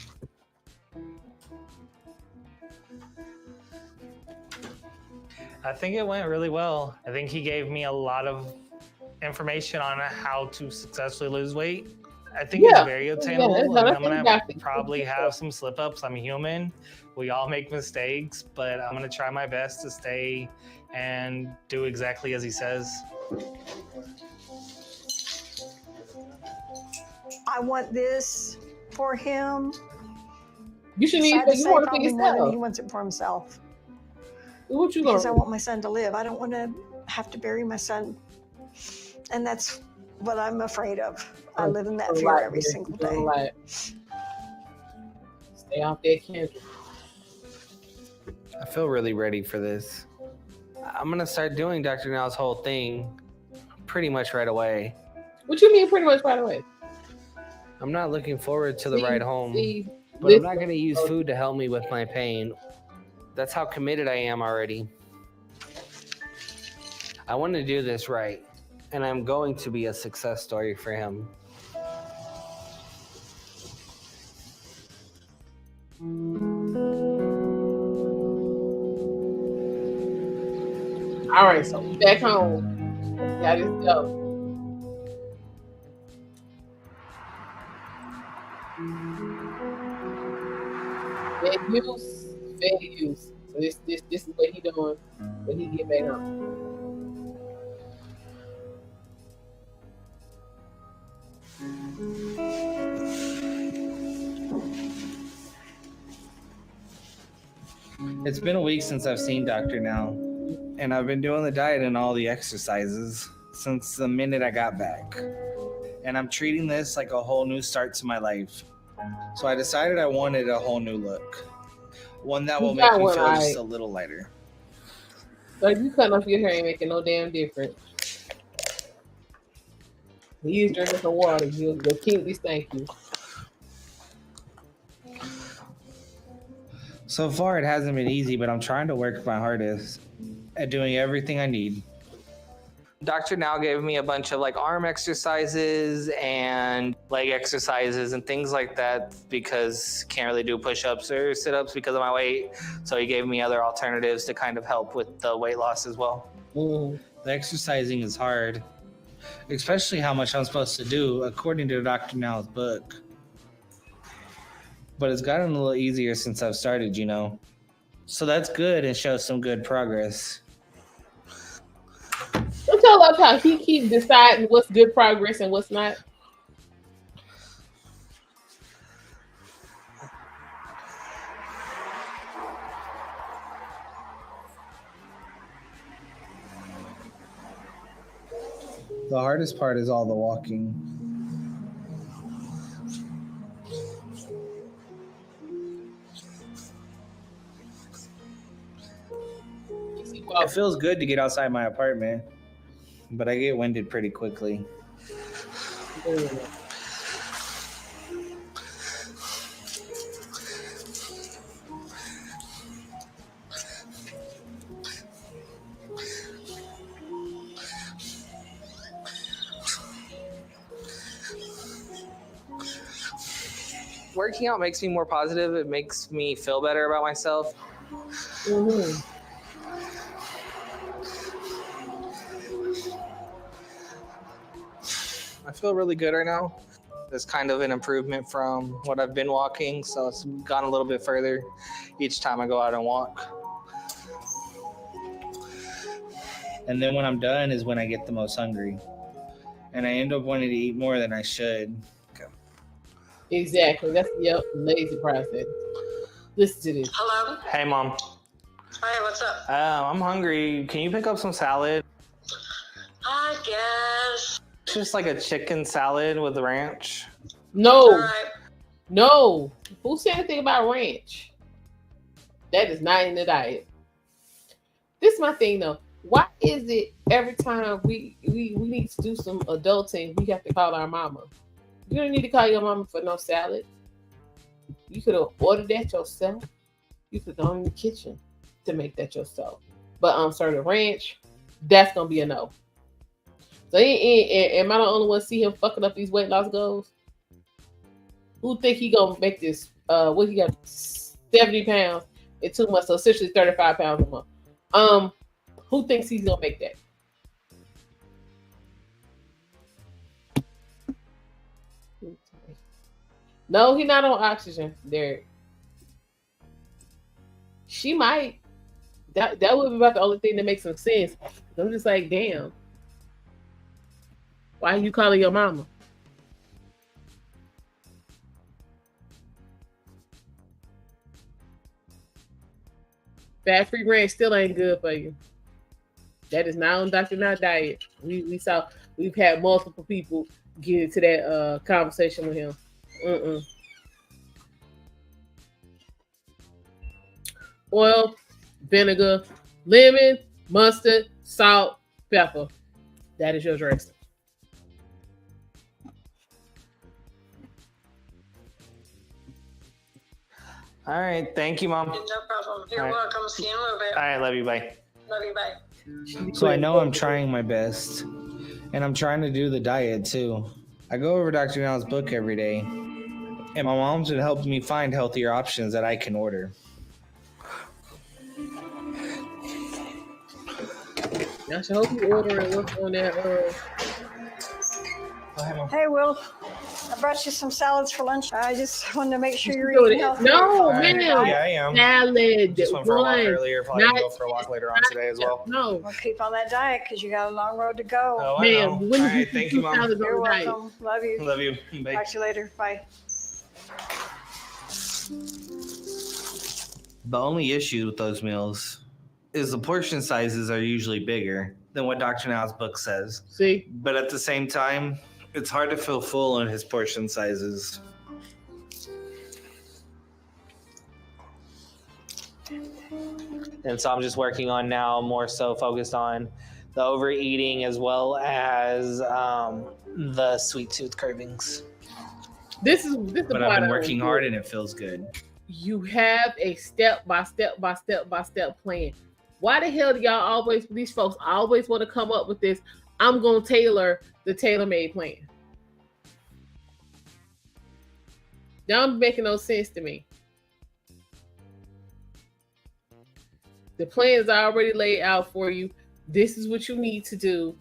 I think it went really well. I think he gave me a lot of information on how to successfully lose weight. I think it's very attainable. Yeah, and I'm gonna probably have some slip ups. I'm human. We all make mistakes, but I'm gonna try my best to stay and do exactly as he says. I want this for him. You shouldn't even. You want it for yourself. He wants it for himself. What you because gonna? I want my son to live. I don't want to have to bury my son, and that's what I'm afraid of. I live in that fear every single day. Stay off that candle. I feel really ready for this. I'm gonna start doing Dr. Now's whole thing pretty much right away. What you mean pretty much right away? I'm not looking forward to the ride home, but listen. I'm not gonna use food to help me with my pain. That's how committed I am already. I want to do this right, and I'm going to be a success story for him. All right, so we back home. Let's see how this go. Fair use. So this is what he doing when he get back home. It's been a week since I've seen Dr. Now, and I've been doing the diet and all the exercises since the minute I got back. And I'm treating this like a whole new start to my life. So I decided I wanted a whole new look. One that will make me feel just a little lighter. So you cutting off your hair ain't making no damn difference. He's drinking some water. You'll keep this, thank you. So far, it hasn't been easy, but I'm trying to work my hardest at doing everything I need. Dr. Now gave me a bunch of like arm exercises and leg exercises and things like that because can't really do push-ups or sit-ups because of my weight. So he gave me other alternatives to kind of help with the weight loss as well. The exercising is hard, especially how much I'm supposed to do according to Dr. Now's book. But it's gotten a little easier since I've started, you know. So that's good and shows some good progress. Don't you love how he keeps deciding what's good progress and what's not? The hardest part is all the walking. It feels good to get outside my apartment, but I get winded pretty quickly. Working out makes me more positive. It makes me feel better about myself. Mm-hmm. I feel really good right now. It's kind of an improvement from what I've been walking, so it's gone a little bit further each time I go out and walk. And then when I'm done is when I get the most hungry. And I end up wanting to eat more than I should. Okay. Exactly. That's lazy process. Listen to this. Hello? Hey, Mom. Hi, what's up? I'm hungry. Can you pick up some salad? I guess. Just like a chicken salad with ranch. No, All right. no. Who said anything about ranch? That is not in the diet. This is my thing though. Why is it every time we need to do some adulting, we have to call our mama? You don't need to call your mama for no salad. You could have ordered that yourself. You could go in the kitchen to make that yourself. But sir, the ranch, that's gonna be a no. So am I the only one see him fucking up these weight loss goals? Who think he gonna make this? What he got? 70 pounds in 2 months, so essentially 35 pounds a month. Who thinks he's gonna make that? No, he's not on oxygen, Derek. She might. That would be about the only thing that makes some sense. I'm just like, damn. Why are you calling your mama? Fat-free ranch still ain't good for you. That is not on Dr. Now diet. We've had multiple people get into that conversation with him. Oil, vinegar, lemon, mustard, salt, pepper. That is your dressing. All right. Thank you, Mom. No problem. You're All right. welcome. See you in a little bit. All right. Love you. Bye. Love you. Bye. So I know I'm trying my best, and I'm trying to do the diet too. I go over Dr. Now's book every day, and my mom's been helping me find healthier options that I can order. I should hope you order and look on that. Hey, Will. I brought you some salads for lunch. I just wanted to make sure you're Doing eating it. healthy. No, Right. man. Yeah, I am. Salad. Just went for a walk One. earlier. Probably Not- gonna go for a walk later on today as well. No, Well, keep on that diet because you got a long road to go. Oh, I know. man. When All did you right. Thank you, Mom. salad on You're the diet? welcome. Love you. Love you. Bye. Talk to you later. Bye. The only issue with those meals is the portion sizes are usually bigger than what Dr. Now's book says. See, But at the same time, it's hard to feel full on his portion sizes. And so I'm just working on now more so focused on the overeating as well as the sweet tooth cravings. this is But part I've been I working don't hard get. and it feels good. You have a step by step plan. Why the hell do these folks always want to come up with this? I'm gonna tailor the tailor-made plan. That don't making no sense to me. The plan is already laid out for you. This is what you need to do.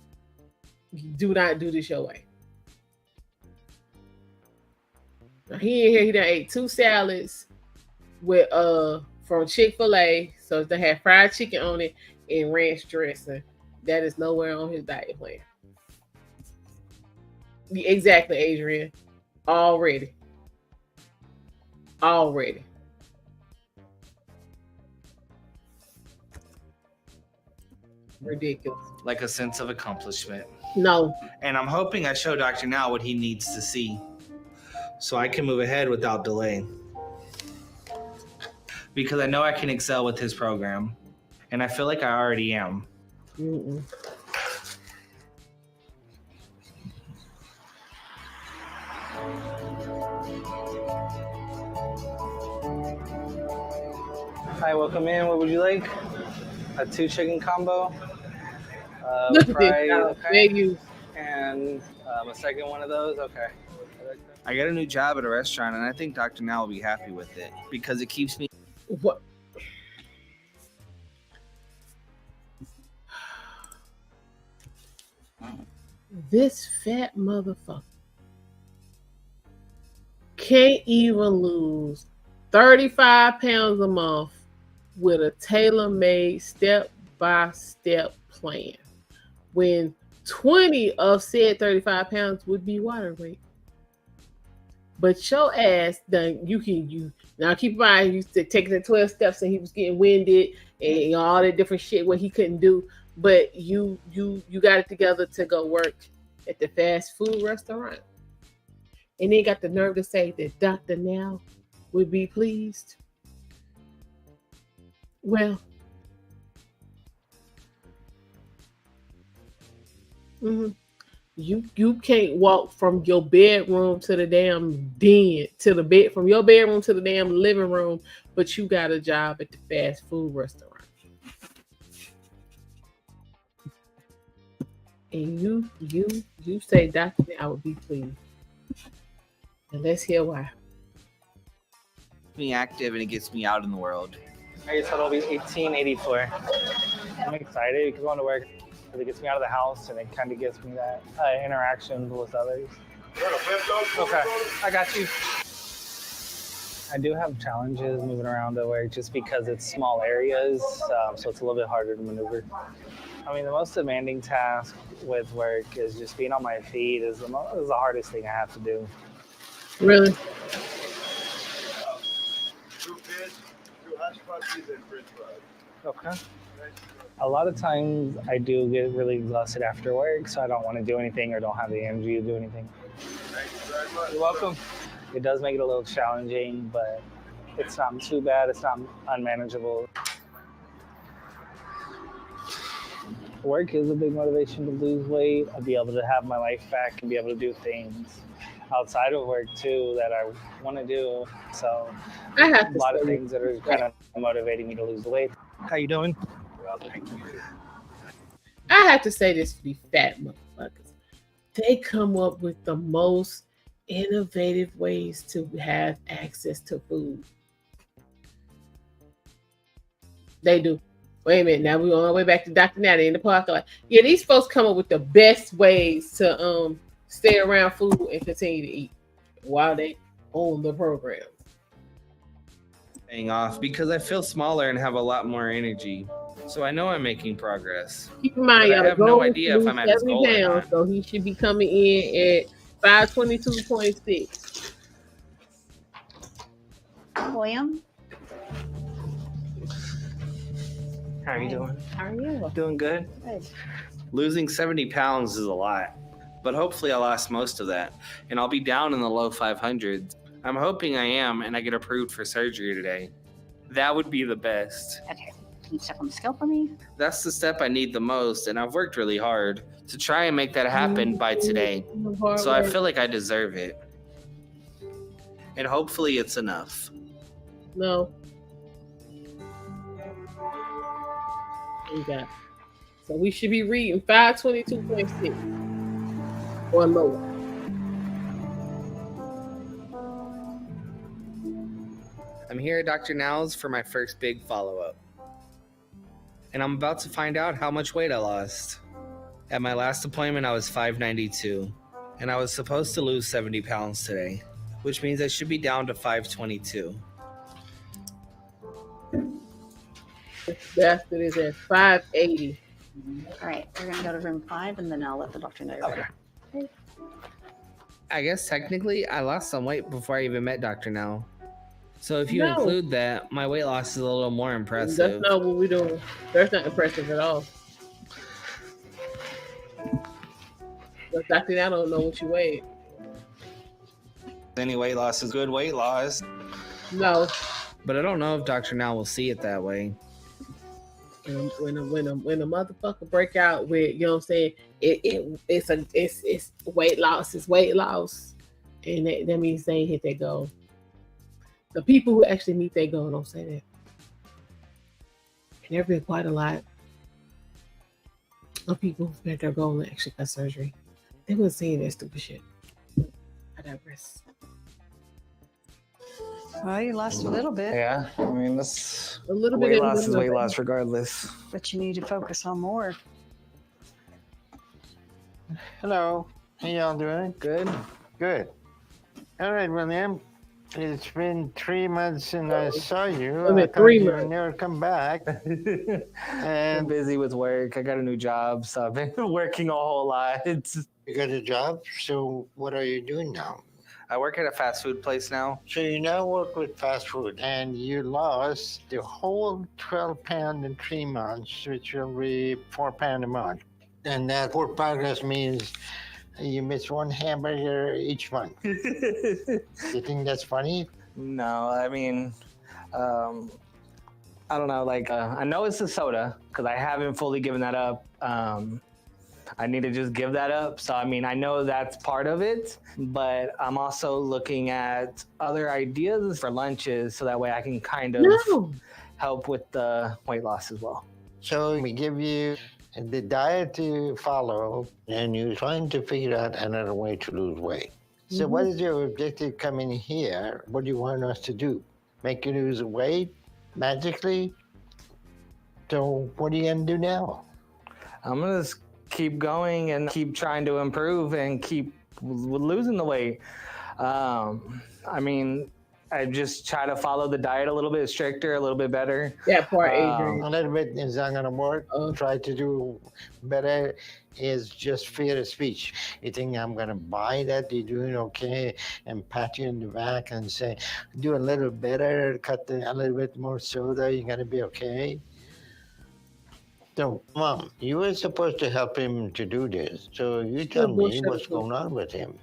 Do not do this your way. Now, he in here, he done ate 2 salads with from Chick-fil-A. So they had fried chicken on it and ranch dressing. That is nowhere on his diet plan. Exactly, Adrian. Already. Ridiculous. Like a sense of accomplishment. No. And I'm hoping I show Dr. Now what he needs to see so I can move ahead without delay. Because I know I can excel with his program. And I feel like I already am. Mm-mm. Hi, welcome in. What would you like? A 2 chicken combo? Look at fried, this. okay. Beg you. And a second one of those? Okay. I got a new job at a restaurant, and I think Dr. Now will be happy with it because it keeps me. What? This fat motherfucker can't even lose 35 pounds a month with a tailor-made step-by-step plan when 20 of said 35 pounds would be water weight. But your ass done you now keep in mind you used to take the 12 steps and he was getting winded and all that different shit what he couldn't do. But you got it together to go work at the fast food restaurant. And then got the nerve to say that Dr. Now would be pleased. Well, you can't walk from your bedroom to the damn den to the bed from your bedroom to the damn living room, but you got a job at the fast food restaurant. And you say, Dr. I would be pleased. And let's hear why. Me active and it gets me out in the world. I guess it'll be 1884. I'm excited because going to work really gets me out of the house and it kind of gets me that interaction with others. Okay, I got you. I do have challenges moving around at work just because it's small areas, so it's a little bit harder to maneuver. I mean, the most demanding task with work is just being on my feet is the hardest thing I have to do. Really? 2 fish, 2 hash browns, and french fries. Okay. A lot of times I do get really exhausted after work, so I don't want to do anything or don't have the energy to do anything. Thank you very much. You're welcome. It does make it a little challenging, but it's not too bad. It's not unmanageable. Work is a big motivation to lose weight. I'll be able to have my life back and be able to do things outside of work too that I want to do. So I have a lot of things that are kind of motivating me to lose the weight. How you doing? Well, thank you. I have to say this for these fat motherfuckers. They come up with the most innovative ways to have access to food. They do. Wait a minute, now we're on our way back to Dr. Natty in the park. Like, yeah, these folks come up with the best ways to stay around food and continue to eat while they own the program. Paying off because I feel smaller and have a lot more energy. So I know I'm making progress. Keep in mind, But I y'all, have no idea if I'm at his 70 goal or pounds, not. so he should be coming in at 522.6. William, How are you doing? How are you? Doing good. good. Losing 70 pounds is a lot, but hopefully I lost most of that, and I'll be down in the low 500s. I'm hoping I am, and I get approved for surgery today. That would be the best. Okay, can you step on the scale for me? That's the step I need the most, and I've worked really hard to try and make that happen by today. So I feel like I deserve it. And hopefully it's enough. No. We got. So we should be reading 522.6 or lower. I'm here at Dr. Now's for my first big follow-up. And I'm about to find out how much weight I lost. At my last appointment, I was 592, and I was supposed to lose 70 pounds today, which means I should be down to 522. This bastard is at 580. All right, we're going to go to room 5, and then I'll let the doctor know. Okay. I guess technically I lost some weight before I even met Dr. Now. So if you No. include that, my weight loss is a little more impressive. That's not what we're doing. That's not impressive at all. But Dr. I don't know what you weigh. Any weight loss is good weight loss. No. But I don't know if Dr. Now will see it that way. And when a motherfucker break out with, you know what I'm saying, it's weight loss, it's weight loss. And that means they ain't hit their goal. The people who actually meet their goal don't say that. And there have been quite a lot of people who've met their goal and actually got surgery. They weren't saying that stupid shit. I digress. Well, you lost a little bit, Yeah, I mean, this A little bit weight of loss is weight loss regardless. but you need to focus on more. Hello. How y'all doing? Good. Good. All right, William. It's been 3 months since I saw you. been I thought 3 you months. would never come back. I'm And busy with work. I got a new job, so I've been working a whole lot. you got a job. So what are you doing now? I work at a fast food place now. So you now work with fast food, and you lost the whole 12 pound in 3 months, which will be 4 pound a month. And that poor progress means you miss one hamburger each month. You think that's funny? No, I mean, I don't know. Like, I know it's the soda because I haven't fully given that up. I need to just give that up. So, I mean, I know that's part of it, but I'm also looking at other ideas for lunches so that way I can kind of help with the weight loss as well. So we give you the diet to follow, and you're trying to figure out another way to lose weight. So what is your objective coming here? What do you want us to do? Make you lose weight magically? So what are you going to do now? I'm going to keep going and keep trying to improve and keep losing the weight. I mean, I just try to follow the diet a little bit stricter, a little bit better. That part, Adrian. A little bit is not going to work. Try to do better is just fear of speech. You think I'm going to buy that, you're doing okay, and pat you in the back and say, do a little better, cut a little bit more soda, you're going to be okay. So, Mom, you were supposed to help him to do this. So you tell me what's going on with him.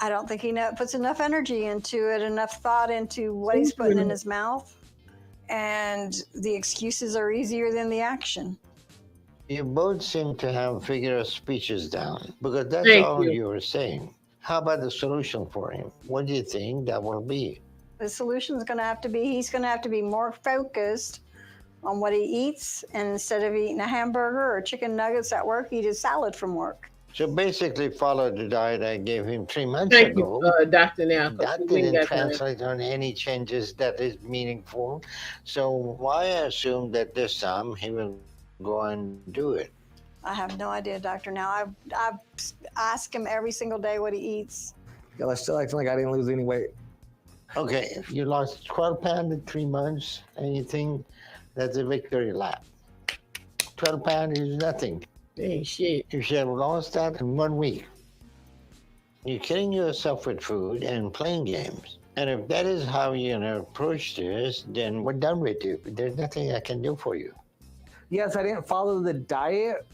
I don't think he puts enough energy into it, enough thought into what he's putting in his mouth. And the excuses are easier than the action. You both seem to have figure of speeches down, because that's all you were saying. How about the solution for him? What do you think that will be? The solution is going to have to be, he's going to have to be more focused on what he eats, and instead of eating a hamburger or chicken nuggets at work, eat a salad from work. So basically follow the diet I gave him 3 months Thank ago. you, Dr. Now. That didn't translate on any changes that is meaningful. So why assume that this time he will go and do it? I have no idea, Doctor. Now I've asked him every single day what he eats. Yeah, I still acting like I didn't lose any weight. Okay, you lost 12 pounds in 3 months, and you think that's a victory lap. 12 pounds is nothing. Ain't shit. You should have lost that in 1 week. You're killing yourself with food and playing games. And if that is how you're going to approach this, then we're done with you. There's nothing I can do for you. Yes, I didn't follow the diet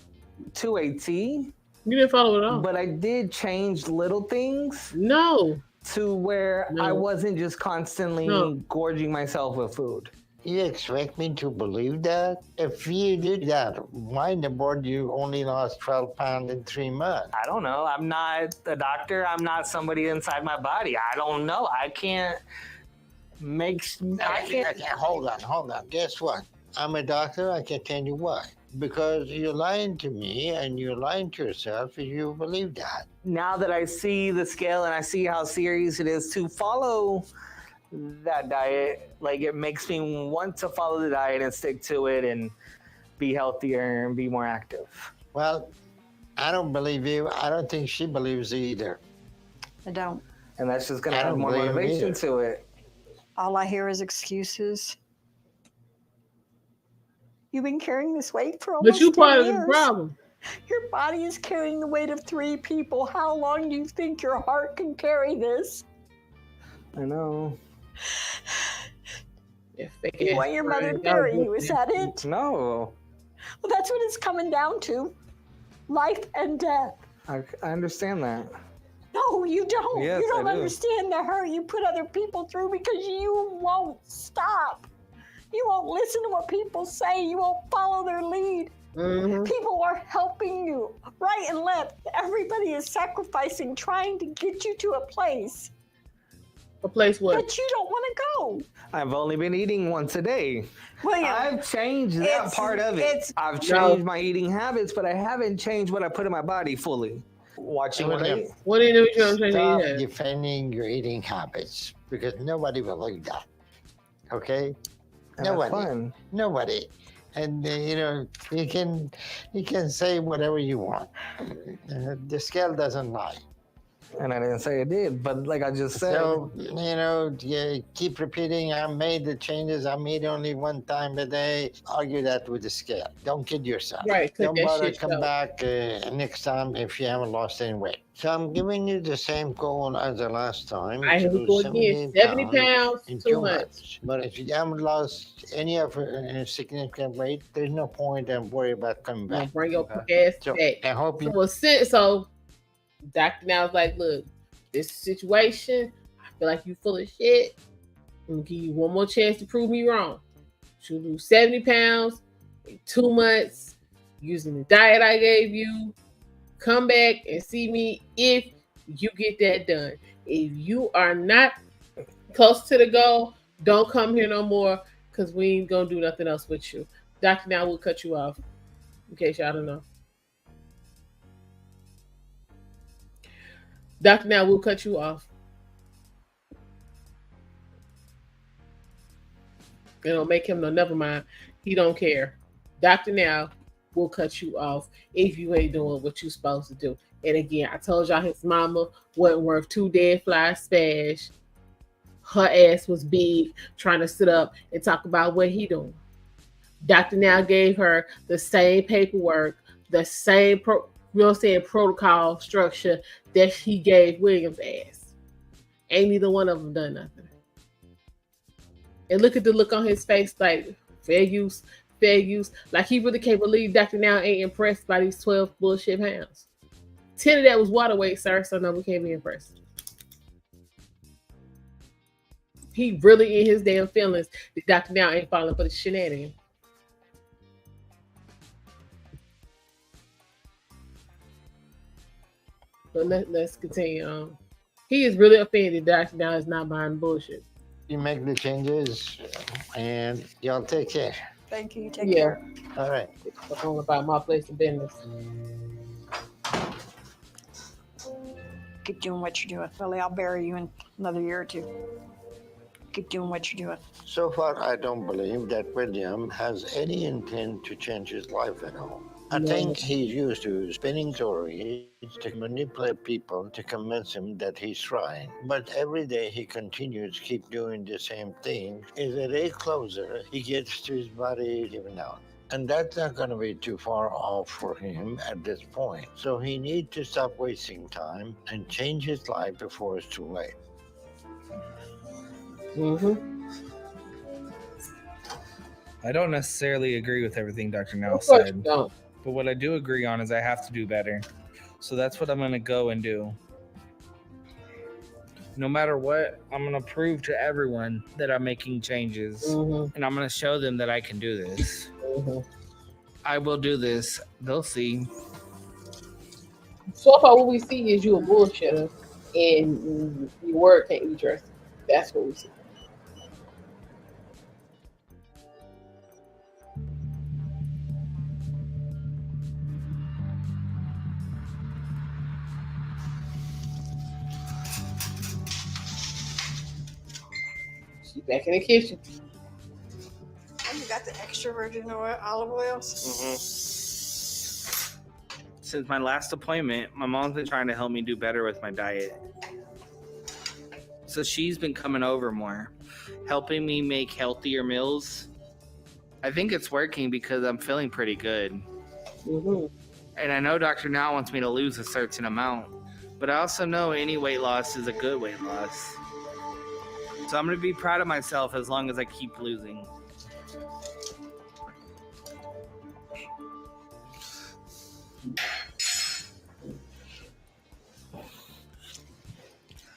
to a T. You didn't follow it all. But I did change little things. No. To where I wasn't just constantly gorging myself with food. You expect me to believe that? If you did that, why in the world you only lost 12 pounds in 3 months? I don't know. I'm not a doctor. I'm not somebody inside my body. I don't know. I can't make... Hold on. Guess what? I'm a doctor. I can tell you why. Because you're lying to me and you're lying to yourself if you believe that. Now that I see the scale and I see how serious it is to follow that diet, like it makes me want to follow the diet and stick to it and be healthier and be more active. Well, I don't believe you. I don't think she believes you either. I don't. And that's just going to add more motivation to it. All I hear is excuses. You've been carrying this weight for almost 10 years. But you part of the problem. Your body is carrying the weight of 3 people. How long do you think your heart can carry this? I know. You want your mother to bury you, is that it? No. Well, that's what it's coming down to. Life and death. I understand that. No, you don't. Yes, you don't I do. understand the hurt you put other people through because you won't stop. You won't listen to what people say. You won't follow their lead. Mm-hmm. People are helping you right and left. Everybody is sacrificing, trying to get you to a place. A place what? That you don't want to go. I've only been eating once a day. William, I've changed that part of it. I've changed my eating habits, but I haven't changed what I put in my body fully. Watching what I eat. What do you do with your own Stop defending your eating habits, because nobody will believe that. Okay? Nobody. And you can say whatever you want. The scale doesn't lie. And I didn't say it did, but like I just said. So, you keep repeating, I made the changes, I made only one time a day. Argue that with the scale. Don't kid yourself. Right, cut Don't that bother shit come short. back next time if you haven't lost any weight. So I'm giving you the same goal as the last time. I to have to go lose again. 70 pounds, in 2 2 months. months. But if you haven't lost any of significant weight, there's no point in worrying about coming Now back. bring your ass So back. I hope you. So Dr. Now was like, look, this situation, I feel like you full of shit. I'm gonna give you one more chance to prove me wrong. She'll lose 70 pounds in 2 months using the diet I gave you. Come back and see me if you get that done. If you are not close to the goal, don't come here no more because we ain't gonna do nothing else with you. Dr. Now will cut you off, in case y'all don't know. Dr. Now will cut you off. It'll make him no, never mind. He don't care. Dr. Now will cut you off if you ain't doing what you supposed to do. And again, I told y'all his mama wasn't worth 2 dead flies spash. Her ass was big, trying to sit up and talk about what he doing. Dr. Now gave her the same paperwork, the same protocol structure that he gave William's ass. Ain't neither one of them done nothing. And look at the look on his face, like fair use. Like he really can't believe Dr. Now ain't impressed by these 12 bullshit pounds. 10 of that was water weight, sir, so no, we can't be impressed. He really in his damn feelings that Dr. Now ain't falling for the shenanigans. But let's continue. He is really offended Dr. Now is not buying bullshit. You make the changes and y'all take care. Thank you. Take care. All right. What's wrong about my place of business? Keep doing what you're doing, Philly. I'll bury you in another year or two. Keep doing what you're doing. So far, I don't believe that William has any intent to change his life at all. I think he's used to spinning stories to manipulate people to convince him that he's trying. But every day he continues to keep doing the same thing. As a day closer, he gets to his body giving out. And that's not going to be too far off for him at this point. So he needs to stop wasting time and change his life before it's too late. I don't necessarily agree with everything Dr. Now Of course said. you don't. But what I do agree on is I have to do better. So that's what I'm going to go and do. No matter what, I'm going to prove to everyone that I'm making changes. And I'm going to show them that I can do this. I will do this. They'll see. So far, what we see is you a bullshitter and your word can't be trusted. That's what we see. She's back in the kitchen. Oh, you got the extra virgin oil, olive oils? Since my last appointment, my mom's been trying to help me do better with my diet. So she's been coming over more, helping me make healthier meals. I think it's working because I'm feeling pretty good. And I know Dr. Now wants me to lose a certain amount, but I also know any weight loss is a good weight loss. So I'm going to be proud of myself as long as I keep losing.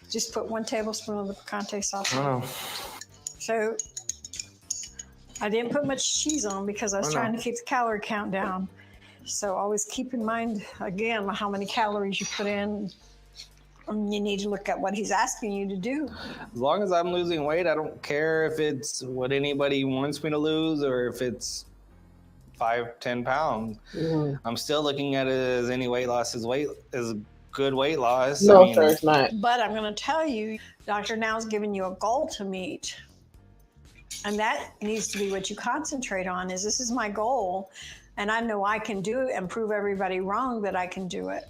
Just put 1 tablespoon of the picante sauce I on. know. So I didn't put much cheese on because I was trying to keep the calorie count down. So always keep in mind, again, how many calories you put in. And you need to look at what he's asking you to do. As long as I'm losing weight, I don't care if it's what anybody wants me to lose or if it's 5-10 pounds. I'm still looking at it as any weight loss is good weight loss. No, sir, it's not. But I'm going to tell you, Dr. Now's giving you a goal to meet. And that needs to be what you concentrate on is this is my goal. And I know I can do it and prove everybody wrong that I can do it.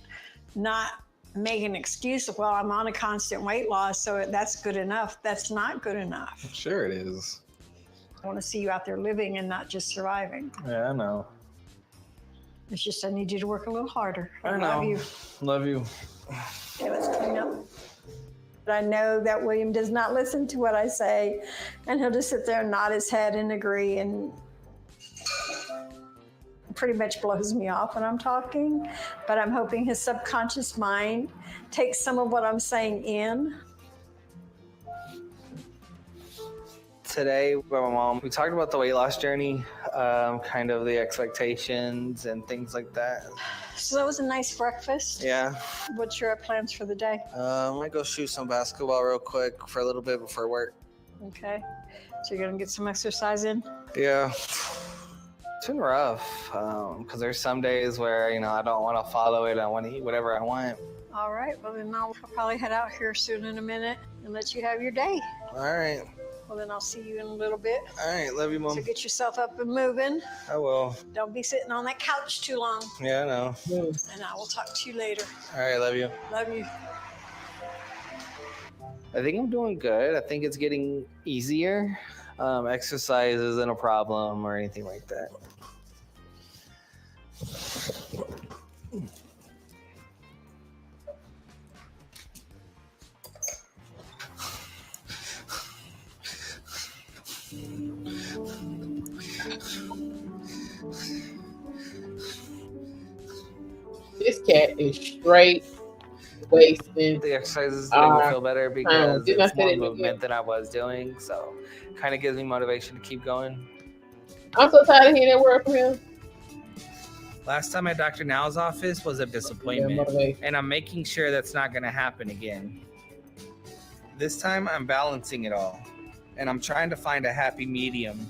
Not make an excuse of, well, I'm on a constant weight loss, so that's good enough. That's not good enough. Sure it is. I want to see you out there living and not just surviving. Yeah, I know. It's just I need you to work a little harder. I love know. you. Love you. Okay, let's clean up. But I know that William does not listen to what I say, and he'll just sit there and nod his head and agree, and pretty much blows me off when I'm talking. But I'm hoping his subconscious mind takes some of what I'm saying in. Today with my mom, we talked about the weight loss journey, kind of the expectations and things like that. So that was a nice breakfast. Yeah. What's your plans for the day? I might go shoot some basketball real quick for a little bit before work. Okay. So you're gonna get some exercise in? Yeah. It's been rough because there's some days where, I don't want to follow it. I want to eat whatever I want. All right. Well, then I'll probably head out here soon in a minute and let you have your day. All right. Well, then I'll see you in a little bit. All right. Love you, Mom. So get yourself up and moving. I will. Don't be sitting on that couch too long. Yeah, I know. And I will talk to you later. All right. Love you. Love you. I think I'm doing good. I think it's getting easier. Exercise isn't a problem or anything like that. This cat is straight wasting. The exercises make me feel better because didn't I it's say more that movement than I was doing. So kind of gives me motivation to keep going. I'm so tired of hearing that word from him. Last time at Dr. Now's office was a disappointment, and I'm making sure that's not going to happen again. This time I'm balancing it all, and I'm trying to find a happy medium.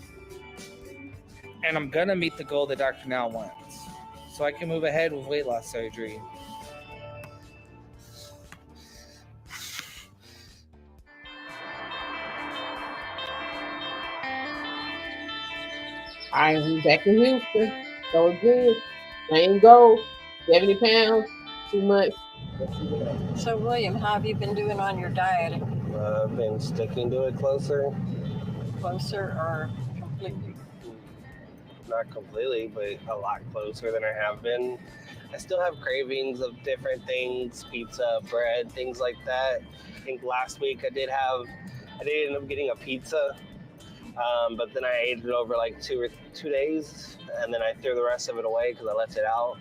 And I'm going to meet the goal that Dr. Now wants, so I can move ahead with weight loss surgery. I'm back in Houston, so it's good. Same goal, 70 pounds, 2 months. So, William, how have you been doing on your diet? I've been sticking to it closer. Closer or completely? Not completely, but a lot closer than I have been. I still have cravings of different things, pizza, bread, things like that. I think last week I did end up getting a pizza, but then I ate it over like 2 days, and then I threw the rest of it away because I left it out.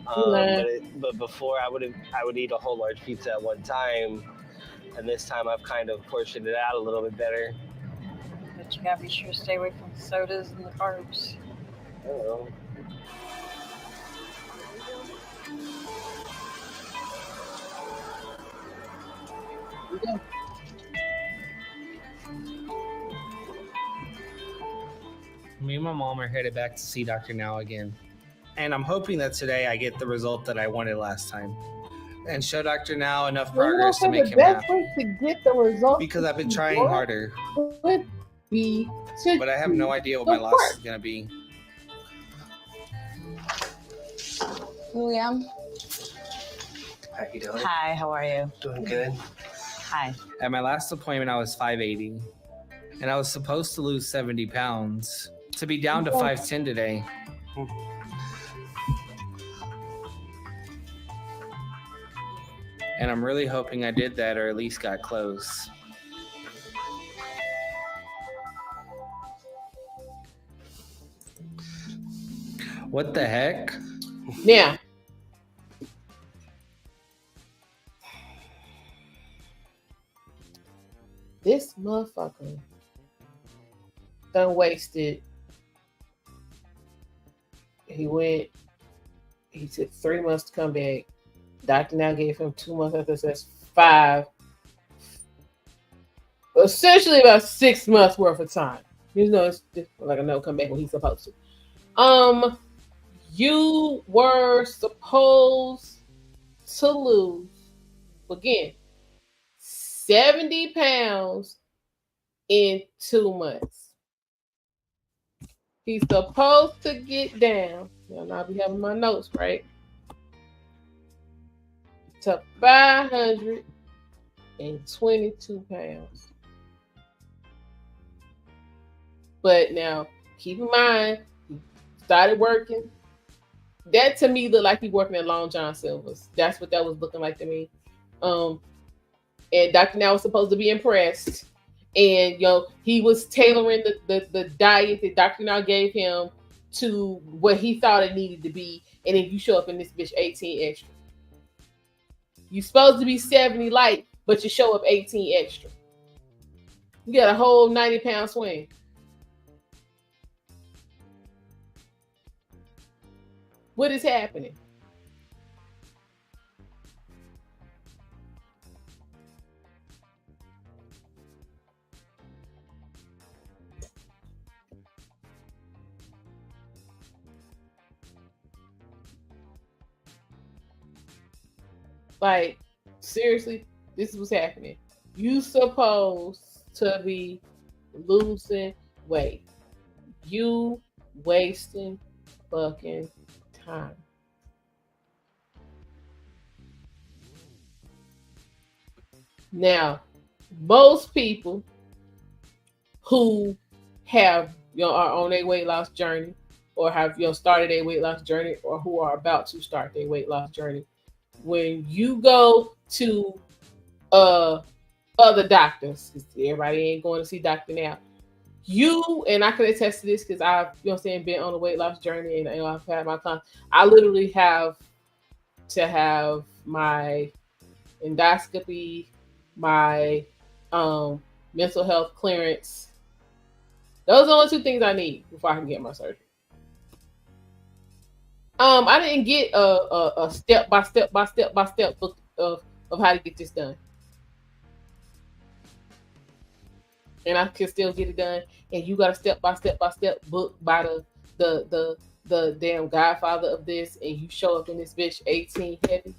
But before I would eat a whole large pizza at one time, and this time I've kind of portioned it out a little bit better. But you gotta be sure to stay away from the sodas and the carbs. I don't know. Me and my mom are headed back to see Dr. Now again. And I'm hoping that today I get the result that I wanted last time. And show Dr. Now enough progress to make him happy. The best way to get the result Because I've been trying harder. would be to But I have no idea what my loss is going to be. William. How you doing? Hi, how are you? Doing good. Hi. At my last appointment, I was 5'80", and I was supposed to lose 70 pounds to be down to 5'10" today. And I'm really hoping I did that or at least got close. What the heck? Now, this motherfucker done wasted. He took 3 months to come back. Dr. Now gave him 2 months after, so that's 5. Essentially about 6 months worth of time. It's just like a no come back when he's supposed to. You were supposed to lose, again, 70 pounds in 2 months. He's supposed to get down. Now I'll be having my notes, right? to 522 pounds. But now, keep in mind, he started working. That to me looked like he working at Long John Silver's. That's what that was looking like to me. And Dr. Now was supposed to be impressed. And he was tailoring the diet that Dr. Now gave him to what he thought it needed to be. And then you show up in this bitch 18 extra. You're supposed to be 70 light, but you show up 18 extra. You got a whole 90-pound swing. What is happening? Like, seriously, this is what's happening. You supposed to be losing weight. You wasting fucking time. Now, most people who have are on a weight loss journey or have started a weight loss journey or who are about to start their weight loss journey, when you go to other doctors, because everybody ain't going to see Dr. Now. You, and I can attest to this because I've, been on a weight loss journey and I've had my time. I literally have to have my endoscopy, my mental health clearance. Those are the only two things I need before I can get my surgery. I didn't get a step by step book of how to get this done. And I can still get it done. And you got a step by step book by the damn godfather of this, and you show up in this bitch 18 heavy.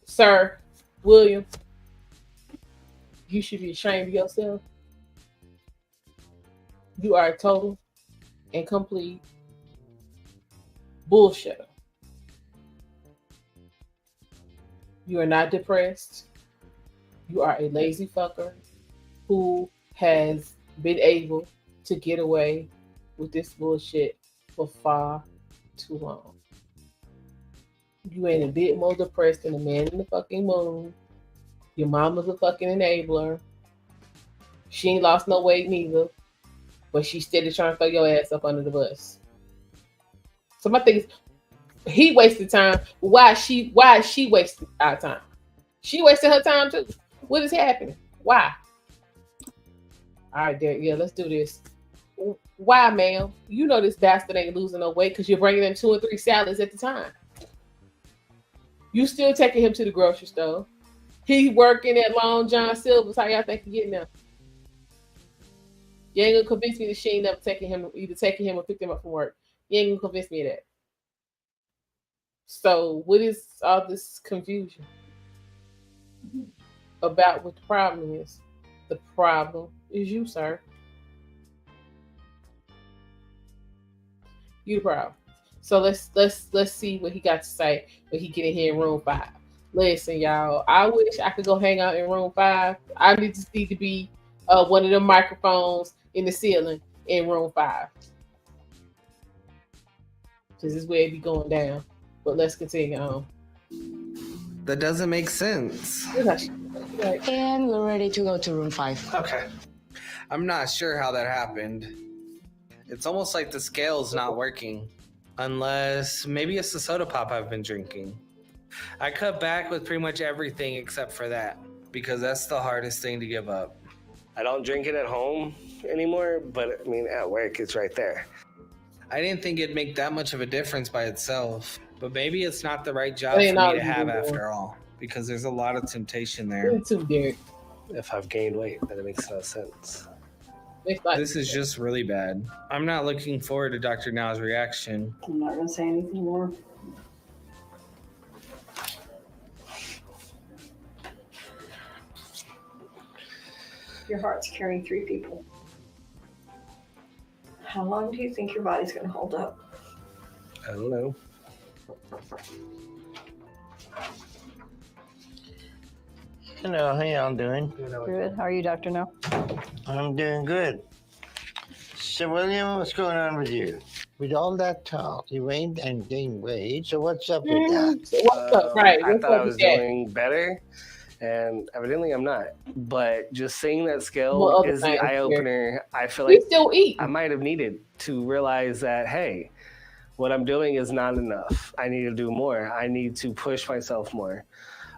Sir William, you should be ashamed of yourself. You are a total and complete bullshitter. You are not depressed. You are a lazy fucker who has been able to get away with this bullshit for far too long. You ain't a bit more depressed than a man in the fucking moon. Your mama's a fucking enabler. She ain't lost no weight neither, but she's steady trying to throw your ass up under the bus. So my thing is, he wasted time. Why is she wasting our time? She wasted her time too. What is happening? Why? All right, Derek. Yeah, let's do this. Why, ma'am? You know this bastard ain't losing no weight because you're bringing him 2 or 3 salads at the time. You still taking him to the grocery store. He working at Long John Silver's. How y'all think he getting there? You ain't gonna convince me that she ain't never taking him or picked him up from work. You ain't gonna convince me of that. So what is all this confusion about what the problem is? The problem is you, sir. You the problem. So let's see what he got to say when he get in here in room 5. Listen, y'all, I wish I could go hang out in room 5. I need to be one of them microphones in the ceiling in room 5. This is where it be going down. But let's continue on. That doesn't make sense. And we're ready to go to room 5. Okay. I'm not sure how that happened. It's almost like the scale's not working. Unless maybe it's the soda pop I've been drinking. I cut back with pretty much everything except for that, because that's the hardest thing to give up. I don't drink it at home anymore, but I mean, at work, it's right there. I didn't think it'd make that much of a difference by itself, but maybe it's not the right job for me to have after all, because there's a lot of temptation there. Me too, Derek. If I've gained weight, then it makes no sense. This is just really bad. I'm not looking forward to Dr. Now's reaction. I'm not going to say anything more. Your heart's carrying 3 people. How long do you think your body's going to hold up? I don't know. Hello, how y'all doing? Good. How are you, Dr. No? I'm doing good. So, William, what's going on with you? With all that talk, you went and gained weight. So, what's up with that? So what's up, right? I What's thought up I with was that? doing better, and evidently I'm not. But just seeing that What scale other is the things eye here? opener. I feel We like still eat. I might have needed to realize that, hey, what I'm doing is not enough. I need to do more. I need to push myself more.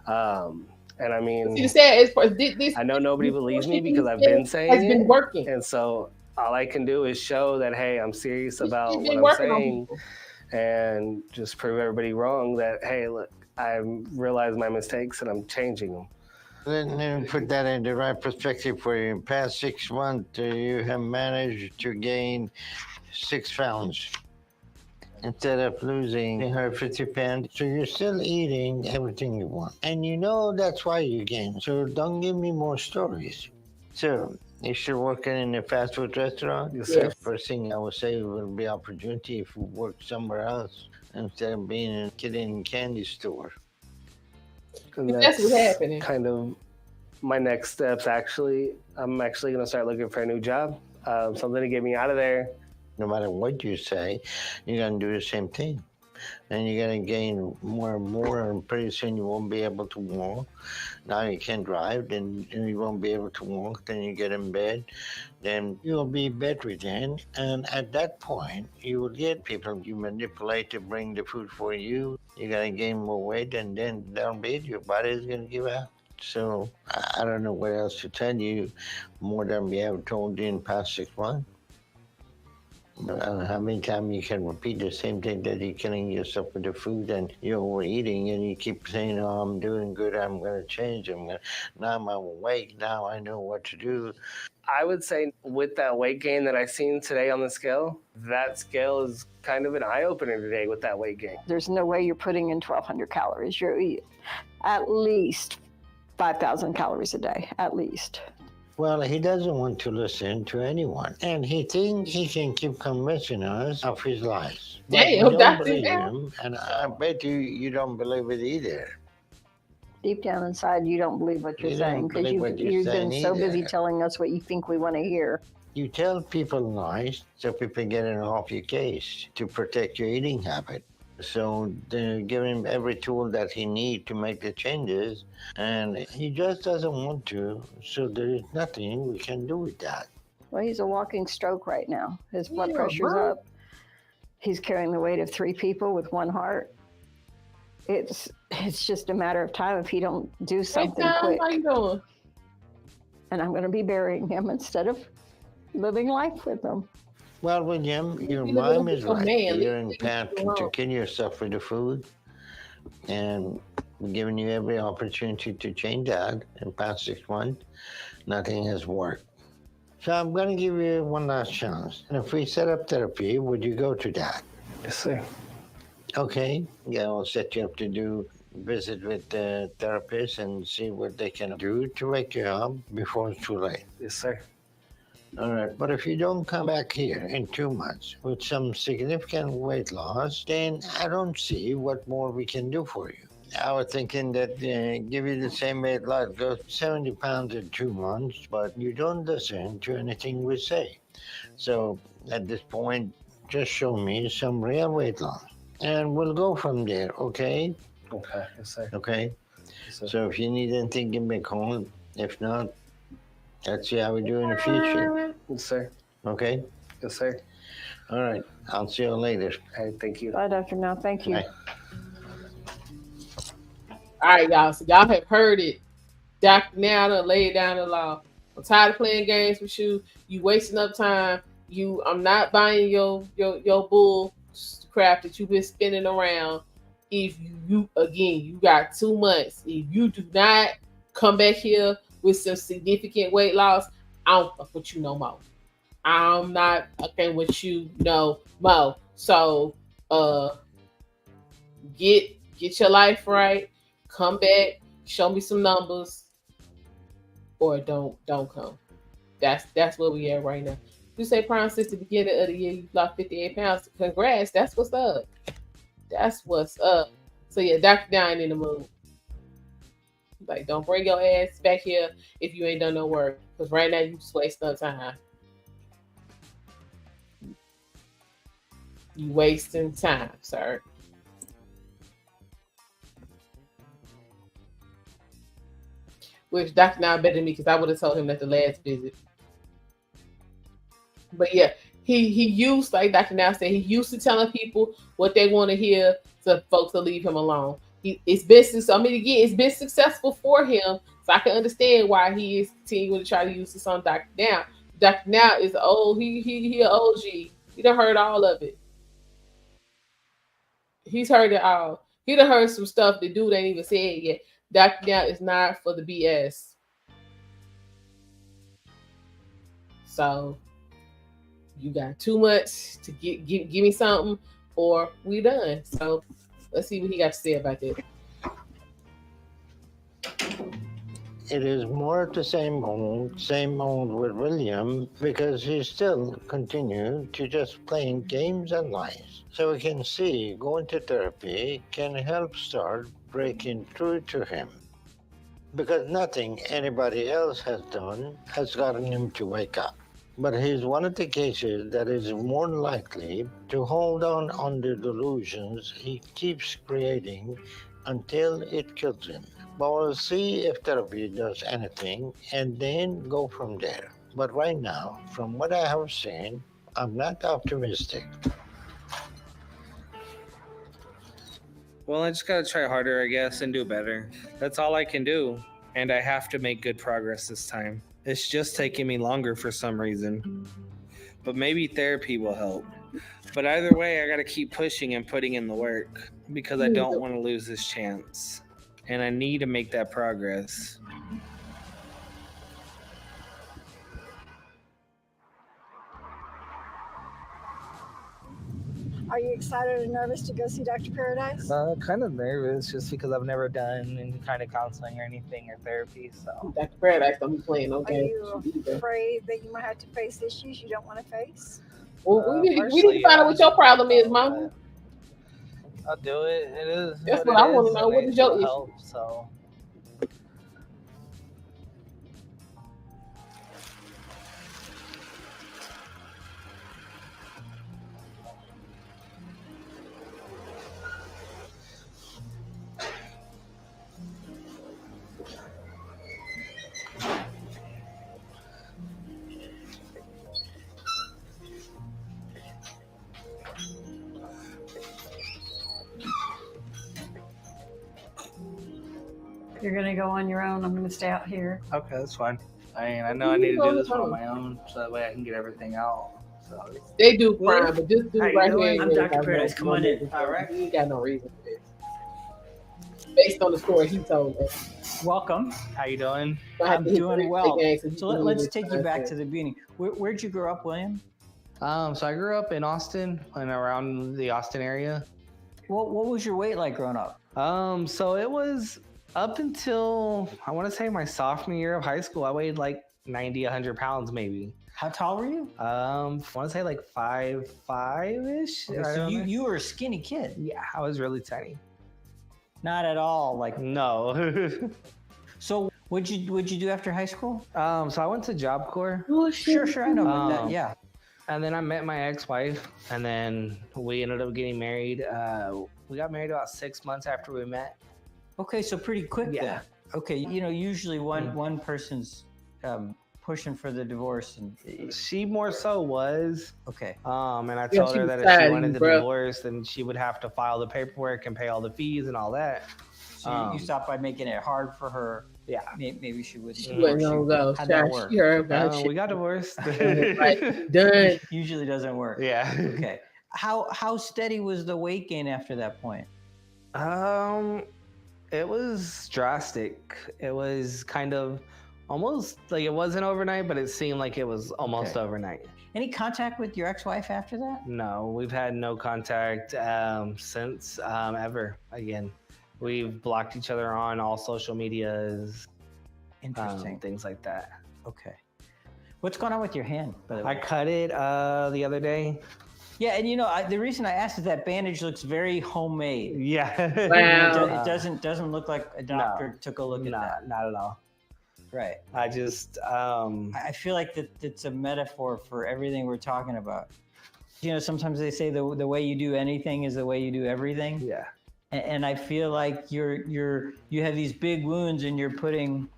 And I mean, See, the sad is this. I know nobody believes me bullshit because you I've said been has saying been it. working. And so all I can do is show that, hey, I'm serious It's about been what I'm working on saying people. and just prove everybody wrong that, hey, look, I realize my mistakes and I'm changing them. Let me put that in the right perspective for you. In the past 6 months, you have managed to gain 6 pounds instead of losing 150 pounds. So you're still eating everything you want. And you know that's why you gain. So don't give me more stories. So you're still working in a fast food restaurant? Yes, sir. Yes. First thing I would say will be opportunity if you work somewhere else instead of being in a kid in a candy store. And That's what's happening. kind of my next steps, actually. I'm actually going to start looking for a new job, something to get me out of there. No matter what you say, you're going to do the same thing. And you're going to gain more and more, and pretty soon you won't be able to walk. Now you can drive, then you won't be able to walk, then you get in bed, then you'll be bedridden. And at that point, you will get people you manipulate to bring the food for you. You're going to gain more weight, and then that'll be it. Your body is going to give out. So I don't know what else to tell you more than we have told you in the past 6 months. I don't know how many times you can repeat the same thing, that you're killing yourself with the food and you're overeating, and you keep saying, oh, I'm doing good, I'm going to change, now I'm awake, now I know what to do. I would say with that weight gain that I seen today on the scale, that scale is kind of an eye-opener today with that weight gain. There's no way you're putting in 1,200 calories. You're eating at least 5,000 calories a day, at least. Well, he doesn't want to listen to anyone, and he thinks he can keep convincing us of his lies. But Damn, we don't Dr. believe Al. him, and I bet you don't believe it either. Deep down inside, you don't believe what you're You don't saying because believe what you're you've been saying so either. busy telling us what you think we want to hear. You tell people lies so people get it off your case to protect your eating habit. So they're giving him every tool that he needs to make the changes, and he just doesn't want to, so there is nothing we can do with that. Well, he's a walking stroke right now. His blood Yeah, pressure's right. up. He's carrying the weight of 3 people with 1 heart. It's just a matter of time if he don't do Hey, something Tom, quick. how you doing? And I'm going to be burying him instead of living life with him. Well, William, your You mom look is like a right. man. You're in Leave path him alone. to kill yourself with the food, and we're giving you every opportunity to change that. In the past 6 months, nothing has worked. So I'm going to give you one last chance. And if we set up therapy, would you go to that? Yes, sir. Okay. Yeah, I'll set you up to do visit with the therapist and see what they can do to wake you up before it's too late. Yes, sir. All right, but if you don't come back here in 2 months with some significant weight loss, then I don't see what more we can do for you. I was thinking that give you the same weight loss, go 70 pounds in 2 months, but you don't listen to anything we say. So at this point, just show me some real weight loss, and we'll go from there, okay? Okay. Yes, sir. Okay? Yes, sir. So if you need anything, give me a call. If not, let's see how we do in the future. Yes, sir. Okay? Yes, sir. All right. I'll see you later. Hey, thank you. Bye, Dr. Now. Thank you. Bye. All right, y'all. So y'all have heard it. Dr. Now done laid down the law. I'm tired of playing games with you. You wasting up time. I'm not buying your bull crap that you've been spinning around. If you again, you got 2 months. If you do not come back here with some significant weight loss, I don't fuck with you no more. I'm not fucking with you no more. So get your life right. Come back, show me some numbers, or don't come. That's where we at right now. You say, Prime, since the beginning of the year you lost 58 pounds. Congrats. That's what's up. That's what's up. So yeah, Dr. Now ain't in the mood. Like, don't bring your ass back here if you ain't done no work. Because right now you just wasting no time. You wasting time, sir. Which Dr. Now better than me because I would have told him at the last visit. But yeah, he used, like Dr. Now said, he used to telling people what they want to hear, so folks to leave him alone. It's been successful for him, so I can understand why he is continuing to try to use this on Dr. Now. Dr. Now is old. He an OG. He done heard all of it. He's heard it all. He done heard some stuff the dude ain't even said yet. Dr. Now is not for the BS. So you got too much to give me something, or we done. So let's see what he got to say about that. It is more of the same old with William, because he still continues to just playing games and lies. So we can see going to therapy can help start breaking through to him. Because nothing anybody else has done has gotten him to wake up. But he's one of the cases that is more likely to hold on the delusions he keeps creating until it kills him. But we'll see if therapy does anything and then go from there. But right now, from what I have seen, I'm not optimistic. Well, I just gotta try harder, I guess, and do better. That's all I can do. And I have to make good progress this time. It's just taking me longer for some reason. But maybe therapy will help. But either way, I gotta keep pushing and putting in the work because I don't want to lose this chance. And I need to make that progress. Are you excited or nervous to go see Dr. Paradise? Kind of nervous just because I've never done any kind of counseling or anything or therapy. So Dr. Paradise don't be playing no Are games. you afraid that you might have to face issues you don't want to face? Well, we need to find out what your problem is, Mama. I'll do it. It is. That's what I want to know. What is your issue? Help, so. You're going to go on your own. I'm going to stay out here. Okay, that's fine. I know I need to do this one on my own so that way I can get everything out. So they do crime, but this dude right here. I'm Dr. Paradise. Come on in. All right. He ain't got no reason for this. Based on the story he told us. Welcome. How you doing? I'm doing well. So let's take you back to the beginning. Where'd you grow up, William? So I grew up in Austin and around the Austin area. What was your weight like growing up? So it was up until, I want to say my sophomore year of high school, I weighed like 90, 100 pounds maybe. How tall were you? I want to say like 5'5"-ish. Okay, so you were a skinny kid. Yeah, I was really tiny. Not at all. Like no. So what'd you do after high school? So I went to Job Corps. Oh, sure, I know about that. Yeah. And then I met my ex-wife, and then we ended up getting married. We got married about 6 months after we met. Okay, so pretty quick Yeah. then. Okay, usually one person's pushing for the divorce, and she more so was. Okay. And I told her that if she wanted the divorce, then she would have to file the paperwork and pay all the fees and all that. So you stopped by making it hard for her. Yeah. Maybe she wouldn't. She wouldn't go. How'd that work? We got divorced. Right. Done. Usually doesn't work. Yeah. Okay. How steady was the weight gain after that point? It was drastic. It was kind of almost like it wasn't overnight, but it seemed like it was almost overnight. Any contact with your ex-wife after that? No, we've had no contact since ever again. We've blocked each other on all social medias. Interesting. Things like that. Okay. What's going on with your hand, by the way? I cut it the other day. Yeah, and the reason I asked is that bandage looks very homemade. Yeah. Wow. It doesn't look like a doctor took a look at that. Not at all. Right. I just I feel like it's a metaphor for everything we're talking about. Sometimes they say the way you do anything is the way you do everything. Yeah. And I feel like you have these big wounds and you're putting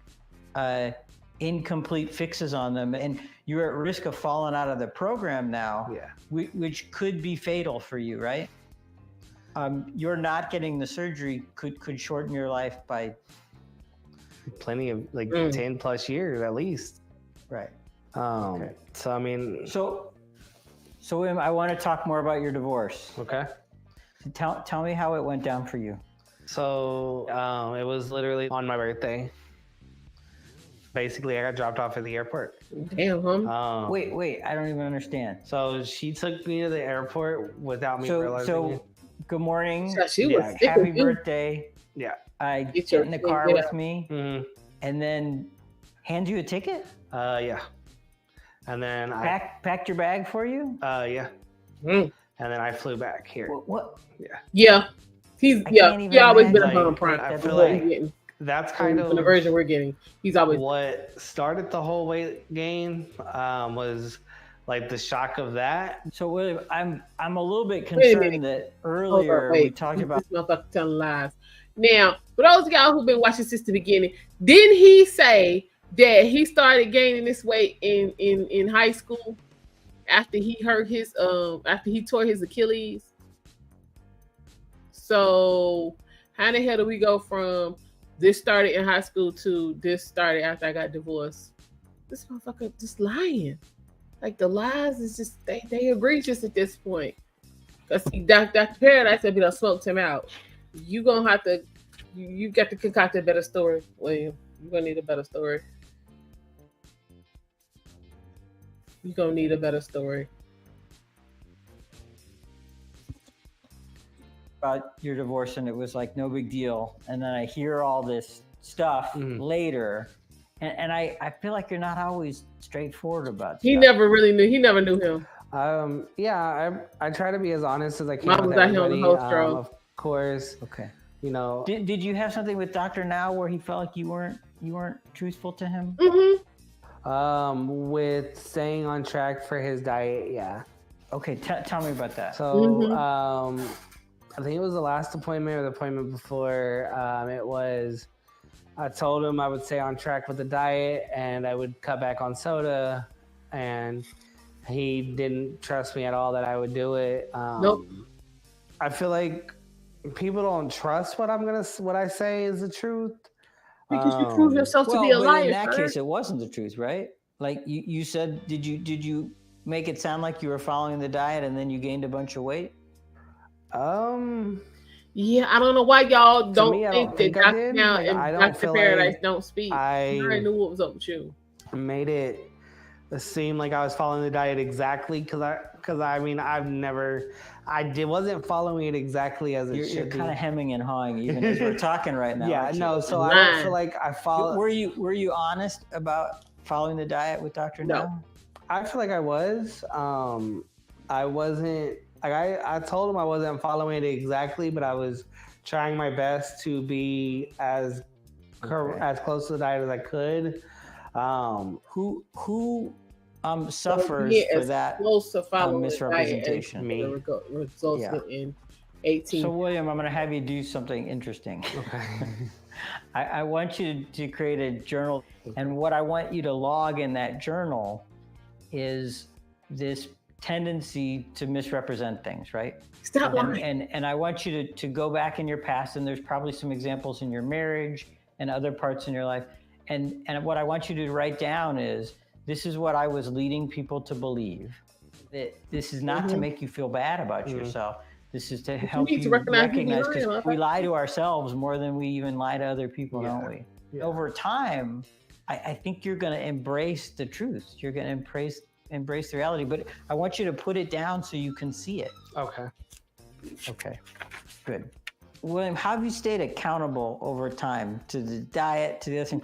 incomplete fixes on them, and you're at risk of falling out of the program now. Yeah. Which could be fatal for you, right? You're not getting the surgery could shorten your life by plenty of 10 plus years at least. Right. Okay. So I mean. So William, I want to talk more about your divorce. Okay. Tell me how it went down for you. So it was literally on my birthday. Basically, I got dropped off at the airport. Damn, huh? Wait, I don't even understand. So she took me to the airport without me realizing. So good morning. So she was sick happy of you. birthday. Yeah. Get in the car with me, and then hand you a ticket. Yeah. And then packed your bag for you. Yeah. And then I flew back here. What? Yeah. Yeah. He always been a bum prime. I feel like that's kind of the version we're getting. He's always what started the whole weight gain was like the shock of that. So William, I'm a little bit concerned that earlier we talked about this motherfucker telling lies. Now, for those of y'all who've been watching since the beginning, didn't he say that he started gaining this weight in high school after he hurt his after he tore his Achilles? So how the hell do we go from this started in high school to this started after I got divorced? This motherfucker just lying. Like the lies is just they egregious at this point. Cause Dr. Paradise said we done smoked him out. You gonna have to you got to concoct a better story, William. You're gonna need a better story. You're gonna need a better story. About your divorce, and it was like no big deal, and then I hear all this stuff later, and I feel like you're not always straightforward about He stuff. never really knew. He never knew him. Yeah, I try to be as honest as I can. Mom was out here on the whole stroke. Of course. Okay. Did you have something with Dr. Now where he felt like you weren't truthful to him? Mm-hmm. With staying on track for his diet, yeah. Okay, tell me about that. So I think it was the last appointment or the appointment before. It was, I told him I would stay on track with the diet and I would cut back on soda, and he didn't trust me at all that I would do it. Nope. I feel like people don't trust what I say is the truth. Because you prove yourself to be a liar. In that case, it wasn't the truth, right? Like you said, did you make it sound like you were following the diet and then you gained a bunch of weight? Yeah, I don't know why y'all don't think that I Dr. Now and Dr. Paradise don't speak. I already knew what was up with you. Made it seem like I was following the diet exactly because I mean wasn't following it exactly as it should be. You're kind of hemming and hawing even as we're talking right now. Yeah, no. So I don't feel like I follow. Were you honest about following the diet with Dr. Now? I feel like I was. I wasn't. Like I told him I wasn't following it exactly, but I was trying my best to be as close to the diet as I could. Who suffers for that misrepresentation? Me. Results in 18. So William, I'm going to have you do something interesting. Okay. I want you to create a journal, and what I want you to log in that journal is this tendency to misrepresent things, right? Stop lying. And I want you to go back in your past, and there's probably some examples in your marriage and other parts in your life. And what I want you to write down is, this is what I was leading people to believe. That this is not to make you feel bad about yourself. This is to help you recognize because we lie to ourselves more than we even lie to other people, don't we? Yeah. Over time, I think you're going to embrace the truth. You're going to embrace the reality, but I want you to put it down so you can see it. Okay, good. William, how have you stayed accountable over time to the diet, to the other thing?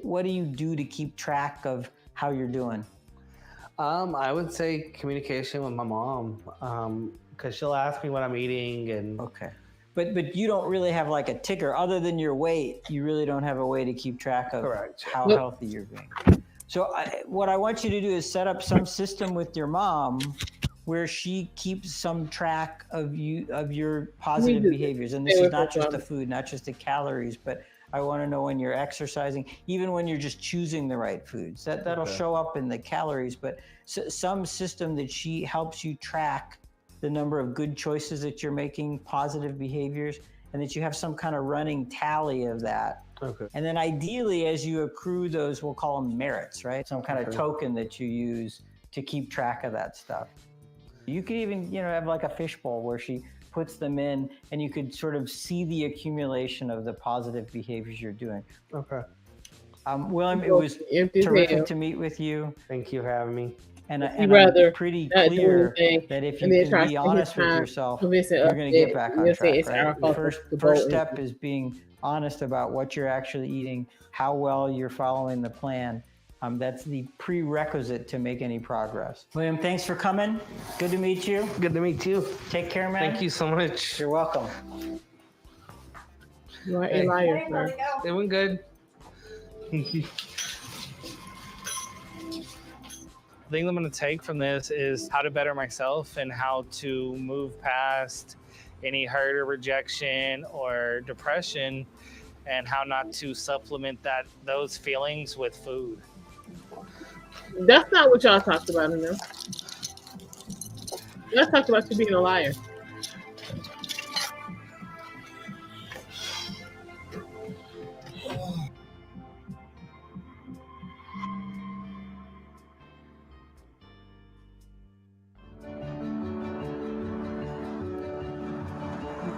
What do you do to keep track of how you're doing? I would say communication with my mom, because she'll ask me what I'm eating, and Okay. But you don't really have like a ticker other than your weight. You really don't have a way to keep track of Correct. how healthy you're being. So what I want you to do is set up some system with your mom where she keeps some track of your positive behaviors. And this is not just the food, not just the calories, but I want to know when you're exercising, even when you're just choosing the right foods. That'll show up in the calories, but some system that she helps you track the number of good choices that you're making, positive behaviors, and that you have some kind of running tally of that. Okay. And then ideally, as you accrue those, we'll call them merits, right? Some kind of token that you use to keep track of that stuff. You could even, have like a fishbowl where she puts them in, and you could sort of see the accumulation of the positive behaviors you're doing. Okay. William, it was terrific to meet with you. Thank you for having me. And I'm pretty clear that if you can be honest with yourself, you're going to get back on track. Right? The first step is being honest about what you're actually eating, how well you're following the plan. That's the prerequisite to make any progress. William, thanks for coming. Good to meet you. Good to meet you. Take care, man. Thank you so much. You're welcome. You are a liar, sir. Doing good. The thing I'm going to take from this is how to better myself and how to move past any hurt or rejection or depression, and how not to supplement those feelings with food. That's not what y'all talked about in there. Y'all talked about you being a liar.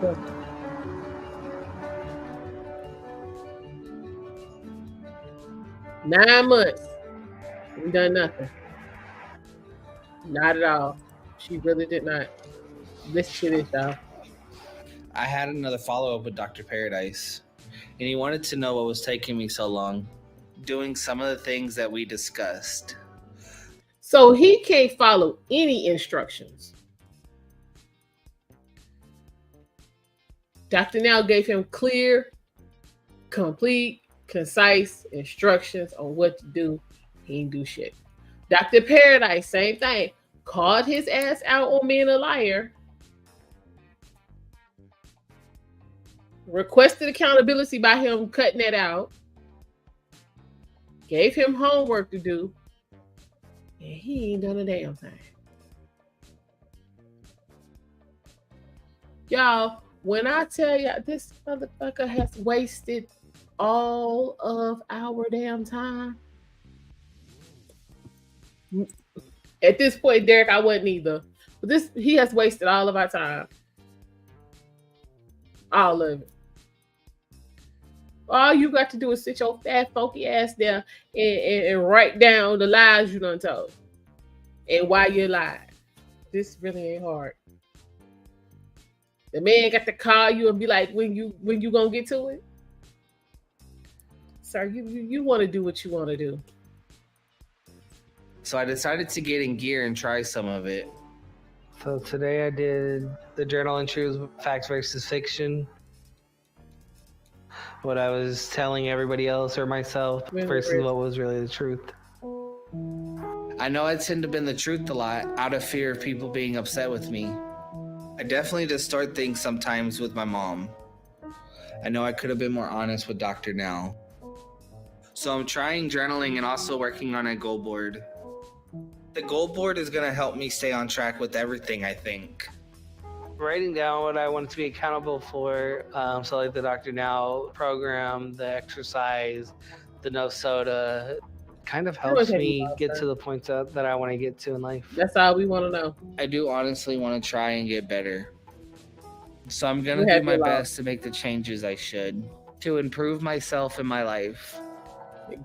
Okay. 9 months. We done nothing. Not at all. She really did not. Listen to this, y'all. I had another follow-up with Dr. Paradise, and he wanted to know what was taking me so long, doing some of the things that we discussed. So he can't follow any instructions. Dr. Now gave him clear, complete, concise instructions on what to do. He didn't do shit. Dr. Paradise, same thing. Called his ass out on being a liar. Requested accountability by him cutting that out. Gave him homework to do. And he ain't done a damn thing. Y'all, when I tell y'all this motherfucker has wasted all of our damn time. At this point, Derek, I wasn't either. But he has wasted all of our time. All of it. All you got to do is sit your fat, funky ass there and write down the lies you done told. And why you lied. This really ain't hard. The man got to call you and be like, when you gonna get to it? Sir, you want to do what you want to do. So I decided to get in gear and try some of it. So today I did the journal entries, facts versus fiction. What I was telling everybody else or myself versus what was really the truth. I know I tend to bend the truth a lot out of fear of people being upset with me. I definitely distort things sometimes with my mom. I know I could have been more honest with Dr. Now. So I'm trying journaling and also working on a goal board. The goal board is going to help me stay on track with everything, I think. Writing down what I want to be accountable for, so like the Dr. Now program, the exercise, the no soda, kind of helps me get to the points that I want to get to in life. That's all we want to know. I do honestly want to try and get better. So I'm going to do my best to make the changes I should to improve myself in my life.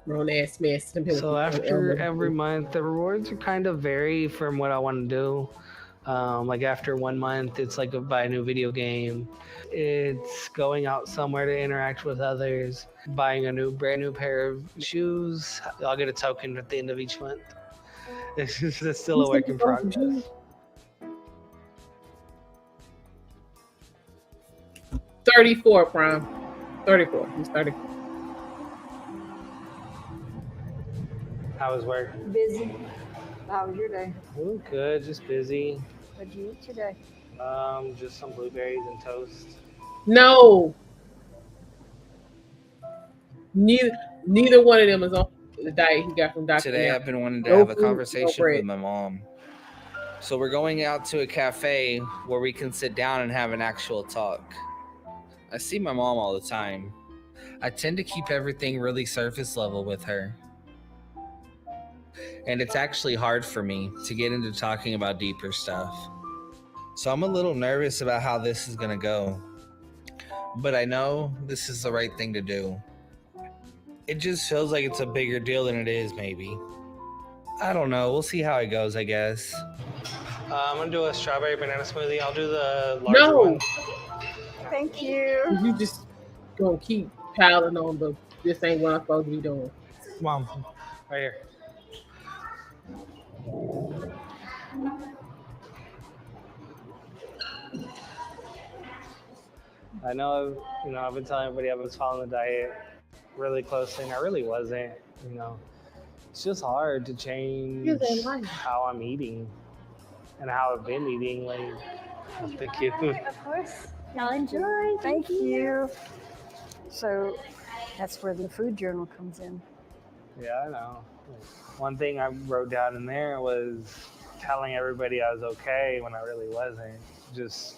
Grown ass mess. So after every month, the rewards are kind of vary from what I want to do. Like after 1 month, it's like buy a new video game. It's going out somewhere to interact with others, buying a brand new pair of shoes. I'll get a token at the end of each month. It's still a work in progress. 34, Prime. 34. He's 34. How was work? Busy. How was your day? Ooh, good, just busy. What'd you eat today? Just some blueberries and toast. No. Neither one of them is on the diet he got from Dr. Today Now. I've been wanting to No have a food, no conversation bread. with my mom. So we're going out to a cafe where we can sit down and have an actual talk. I see my mom all the time. I tend to keep everything really surface level with her. And it's actually hard for me to get into talking about deeper stuff. So I'm a little nervous about how this is going to go. But I know this is the right thing to do. It just feels like it's a bigger deal than it is, maybe. I don't know. We'll see how it goes, I guess. I'm going to do a strawberry banana smoothie. I'll do the larger one. Thank you. You just gonna keep piling on the this ain't what I'm supposed to be doing. Mom, right here. I know, I've been telling everybody I was following the diet really closely, and I really wasn't, It's just hard to change how I'm eating and how I've been eating. Thank you. Of course. Y'all enjoy. Thank you. So that's where the food journal comes in. Yeah, I know. One thing I wrote down in there was telling everybody I was okay when I really wasn't. Just,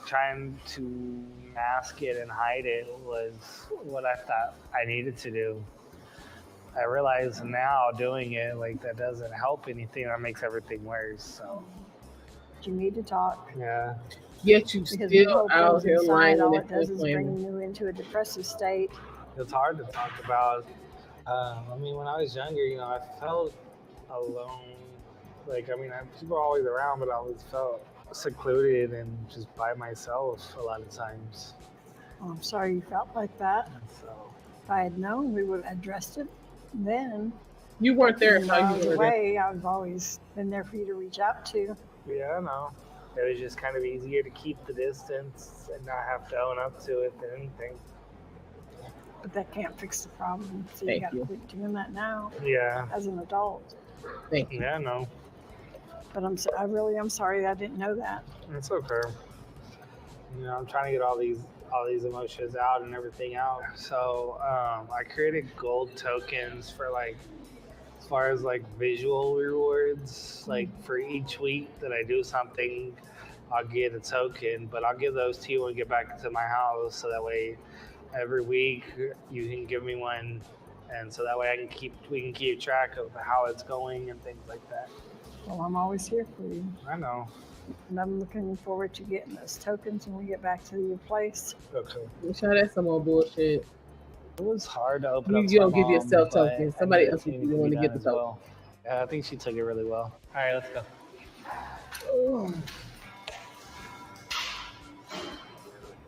trying to mask it and hide it was what I thought I needed to do. I realize now doing it, that doesn't help anything. That makes everything worse, so. You need to talk. Yeah. Yet you Because still out here lying all on it does is bring you into a depressive state. It's hard to talk about. When I was younger, I felt alone. People were always around, but I always felt secluded and just by myself a lot of times. Well, I'm sorry you felt like that. So, if I had known, we would have addressed it then. You weren't there. When I was away, I've always been there for you to reach out to. Yeah, I know. It was just kind of easier to keep the distance and not have to own up to it than anything. But that can't fix the problem. So Thank you got to you. quit doing that now. Yeah. As an adult. Thank you. Yeah, no. But I really am sorry I didn't know that. It's okay. I'm trying to get all these emotions out and everything out. So I created gold tokens for as far as visual rewards. For each week that I do something, I'll get a token, but I'll give those to you when we get back to my house. So that way, every week you can give me one, and so that way we can keep track of how it's going and things like that. Well, I'm always here for you. I know. And I'm looking forward to getting those tokens when we get back to your place. Okay. Wish I had some more bullshit. It was hard to open up. You don't give mom, yourself but tokens. I Somebody knew it else would be needed the to one to done get the as token. well. Yeah, I think she took it really well. All right, let's go.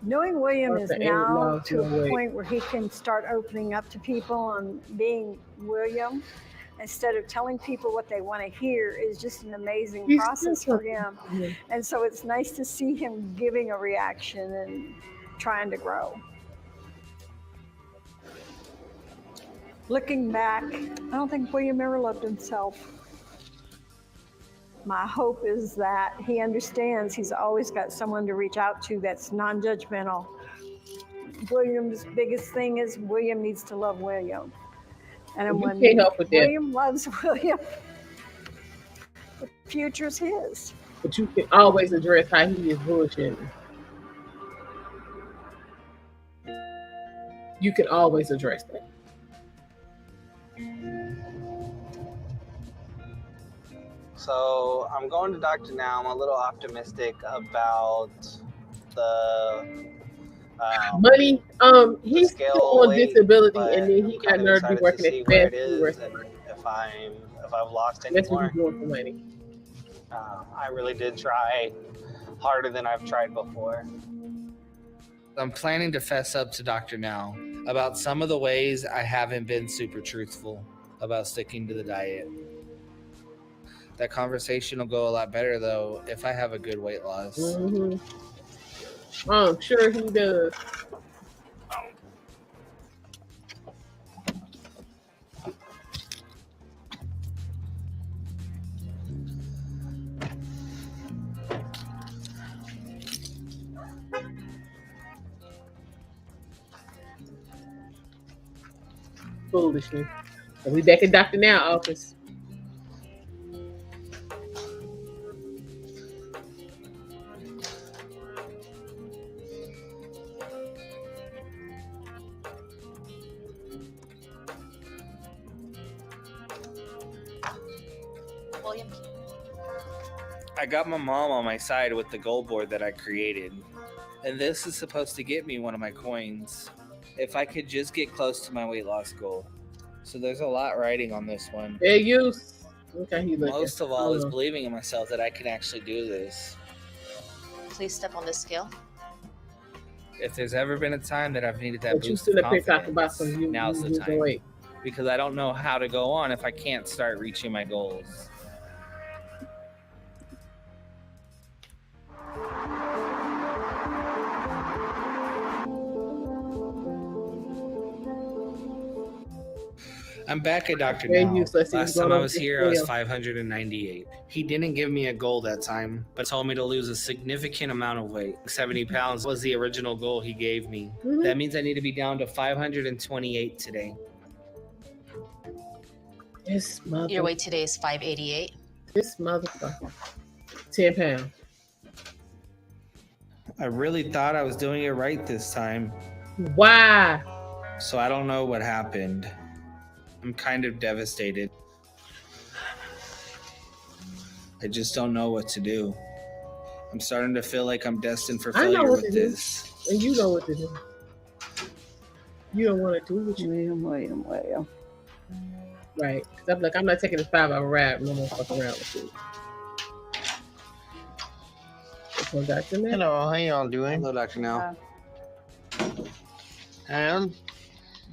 Knowing William is Okay, now no, to no, a wait. point where he can start opening up to people and being William instead of telling people what they want to hear is just an amazing He's process still for him. talking. And so it's nice to see him giving a reaction and trying to grow. Looking back, I don't think William ever loved himself. My hope is that he understands he's always got someone to reach out to that's non-judgmental. William's biggest thing is William needs to love William. And You when can't help with that. William loves William, the future's his. But you can always address how he is bullshitting. You can always address that. So I'm going to doctor now. I'm a little optimistic about the Money. He's scale still on weight, disability, but and then he I'm got kind of nerve to be excited working see at where fast it food is restaurant. and if I've lost any That's what more. he's doing for money. I really did try harder than I've tried before. I'm planning to fess up to Dr. Now about some of the ways I haven't been super truthful about sticking to the diet. That conversation will go a lot better though if I have a good weight loss. Mm-hmm. I'm sure he does. Foolishness. We back in Dr. Now office. William. I got my mom on my side with the goal board that I created. And this is supposed to get me one of my coins. If I could just get close to my weight loss goal. So there's a lot riding on this one. There you. Okay, he Most of all is believing in myself that I can actually do this. Please step on this scale. If there's ever been a time that I've needed that But you boost still of up here talking about confidence, some you now's the losing time. weight. Because I don't know how to go on if I can't start reaching my goals. I'm back at Dr. Very Now. useless. Last He's going time I over was the here, I was scale. 598. He didn't give me a goal that time, but told me to lose a significant amount of weight. 70 pounds was the original goal he gave me. Mhm. That means I need to be down to 528 today. This mother. Your weight today is 588. This motherfucker. 10 pounds. I really thought I was doing it right this time, Why? so I don't know what happened. I'm kind of devastated. I just don't know what to do. I'm starting to feel like I'm destined for I know failure what with to do. this. And you know what to do. You don't want to do what you William. right. Because I'm like, I'm not taking this 5-hour ride. No more fucking around with you. This one got to me. Hello, how y'all doing? Hello, Dr. Now. And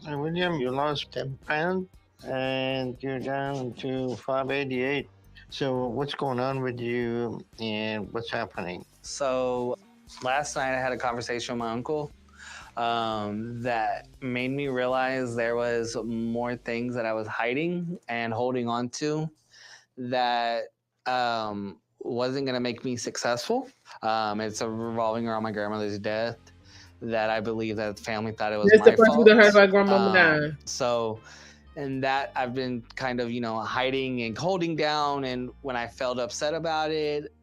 William, you lost 10 pounds and you're down to 588. So what's going on with you and what's happening? So last night I had a conversation with my uncle that made me realize there was more things that I was hiding and holding on to that wasn't going to make me successful. It's revolving around my grandmother's death that I believe that the family thought it was That's my the first fault. we heard about grandmama dying. So, and that I've been kind of, hiding and holding down. And when I felt upset about it,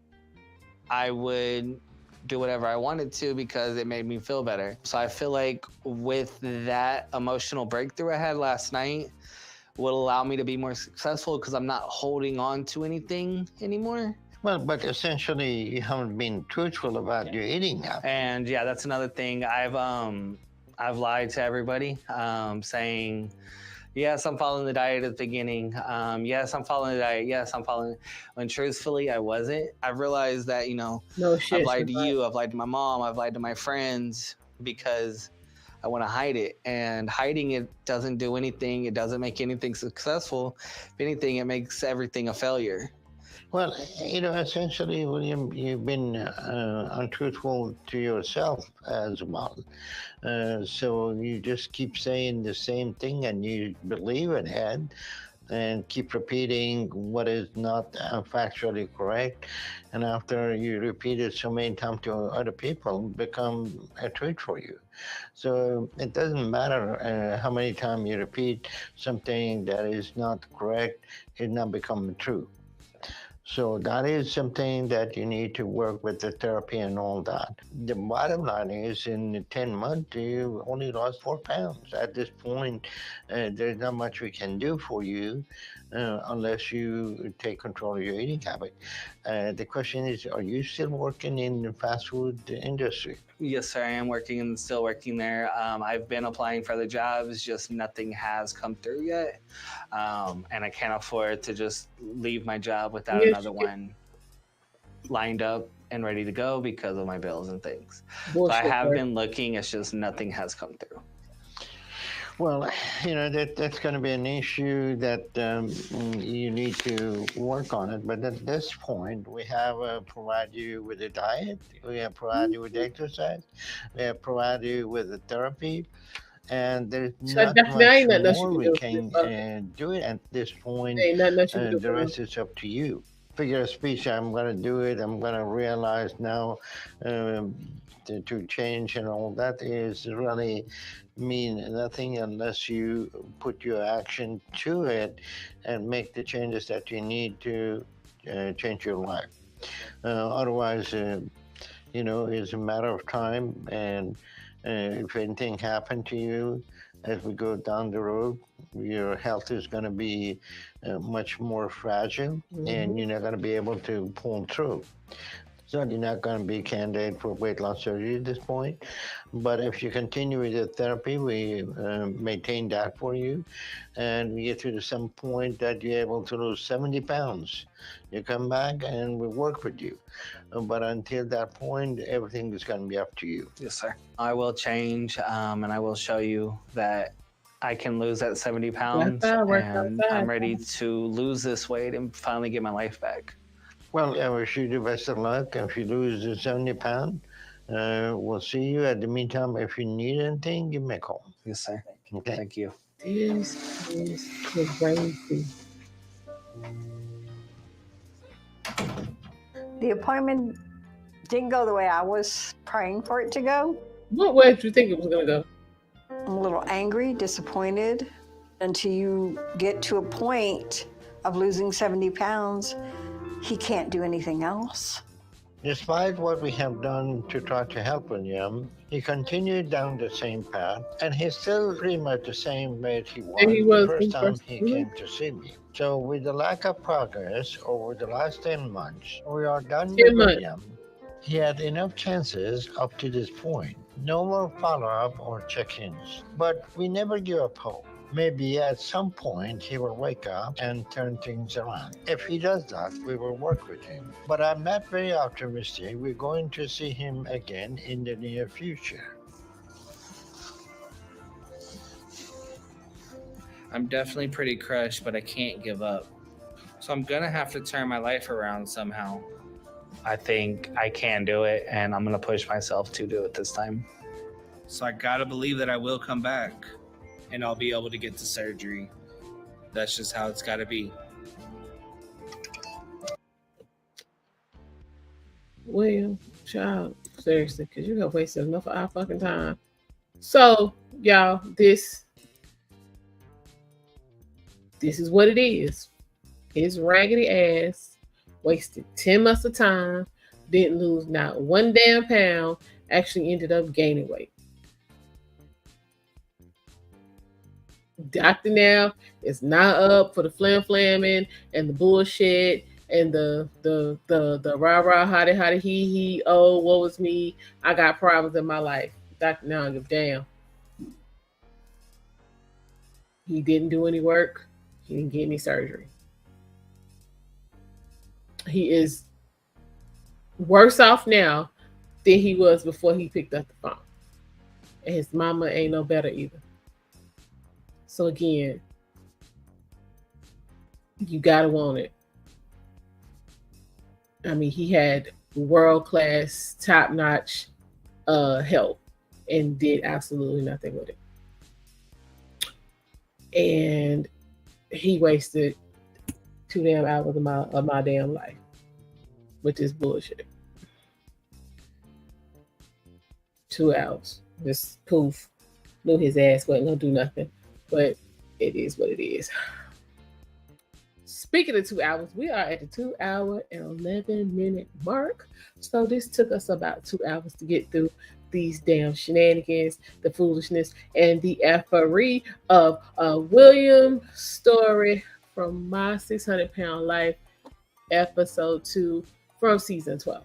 I would do whatever I wanted to because it made me feel better. So I feel like with that emotional breakthrough I had last night will allow me to be more successful because I'm not holding on to anything anymore. Well, but essentially you haven't been truthful about your eating habits. And yeah, that's another thing. I've lied to everybody, saying, yes, I'm following the diet at the beginning. Yes, I'm following the diet. Yes, I'm following. When truthfully, I wasn't. I've realized that, No shit. I've lied to you. I've lied to my mom. I've lied to my friends because I want to hide it. And hiding it doesn't do anything. It doesn't make anything successful. If anything, it makes everything a failure. Well, essentially, William, you've been untruthful to yourself as well. So you just keep saying the same thing and you believe it and keep repeating what is not factually correct. And after you repeat it so many times to other people, become a truth for you. So it doesn't matter how many times you repeat something that is not correct, it not become true. So that is something that you need to work with the therapy and all that. The bottom line is in 10 months, you only lost 4 pounds. At this point, there's not much we can do for you unless you take control of your eating habit. The question is, are you still working in the fast food industry? Yes, sir. I am working and still working there. I've been applying for other jobs, just nothing has come through yet. And I can't afford to just leave my job without another one lined up and ready to go because of my bills and things. So I have been looking, it's just nothing has come through. Well, that's going to be an issue that you need to work on it. But at this point, we have provided you with a diet, we have provided you with exercise, we have provided you with a therapy, and there's not much more we can do it at this point. The rest is up to you. Figure of speech, I'm going to do it. I'm going to realize now to change and all that is really mean nothing unless you put your action to it and make the changes that you need to change your life. Otherwise, it's a matter of time. And if anything happened to you as we go down the road, your health is going to be much more fragile, and you're not going to be able to pull through. So you're not going to be a candidate for weight loss surgery at this point. But if you continue with the therapy, we maintain that for you. And we get to some point that you're able to lose 70 pounds. You come back and we work with you. But until that point, everything is going to be up to you. Yes, sir. I will change, and I will show you that I can lose that 70 pounds. And I'm ready to lose this weight and finally get my life back. Well, I wish you the best of luck. If you lose the 70 pounds, we'll see you. At the meantime, if you need anything, give me a call. Yes, sir. Okay. Thank you. This is crazy. The appointment didn't go the way I was praying for it to go. What way did you think it was going to go? I'm a little angry, disappointed, until you get to a point of losing 70 pounds. He can't do anything else. Despite what we have done to try to help William, he continued down the same path, and he's still pretty much the same weight he was the first time he came to see me. So with the lack of progress over the last 10 months, we are done with William. He had enough chances up to this point. No more follow-up or check-ins. But we never give up hope. Maybe at some point he will wake up and turn things around. If he does that, we will work with him. But I'm not very optimistic we're going to see him again in the near future. I'm definitely pretty crushed, but I can't give up. So I'm going to have to turn my life around somehow. I think I can do it, and I'm going to push myself to do it this time. So I got to believe that I will come back, and I'll be able to get the surgery. That's just how it's got to be. Well, child, seriously, because you have wasted enough of our fucking time. So, y'all, this is what it is. His raggedy ass wasted 10 months of time, didn't lose not one damn pound, actually ended up gaining weight. Dr. Now is not up for the flamming and the bullshit and the rah rah hotty hee oh woe is me, I got problems in my life. Dr. Now don't give a damn. He didn't do any work. He didn't get any surgery. He is worse off now than he was before he picked up the phone. And his mama ain't no better either. So again, you gotta want it. I mean, he had world-class, top-notch help and did absolutely nothing with it. And he wasted 2 damn hours of my damn life with this bullshit. 2 hours. Just poof. Knew his ass wasn't gonna do nothing. But it is what it is. Speaking of 2 hours, we are at the 2 hour and 11-minute mark. So this took us about 2 hours to get through these damn shenanigans, the foolishness, and the effery of William Story from My 600-Pound Life, episode 2 from season 12.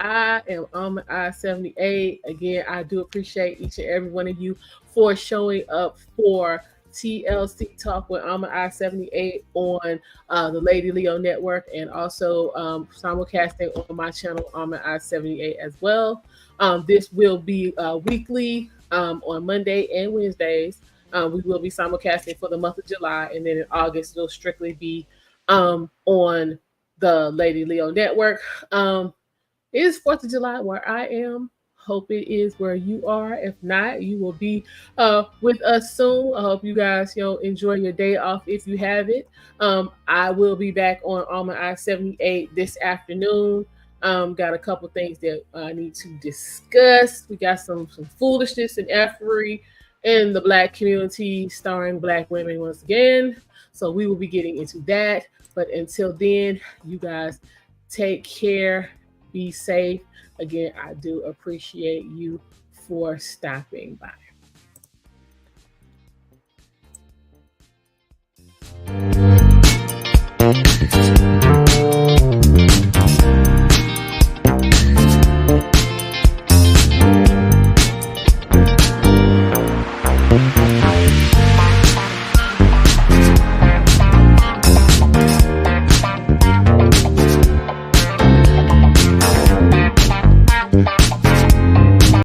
I am Almondeyez 78. Again, I do appreciate each and every one of you for showing up for TLC Talk with Almondeyez 78 on the Lady Leo Network, and also simulcasting on my channel Almondeyez 78 as well. This will be weekly on Monday and Wednesdays. We will be simulcasting for the month of July, and then in August it'll strictly be on the Lady Leo Network. It is 4th of July where I am. Hope it is where you are. If not, you will be with us soon. I hope you guys, enjoy your day off if you have it. I will be back on Almondeyez 78 this afternoon. Got a couple things that I need to discuss. We got some foolishness and effery in the Black community, starring Black women once again. So we will be getting into that. But until then, you guys take care. Be safe. Again, I do appreciate you for stopping by.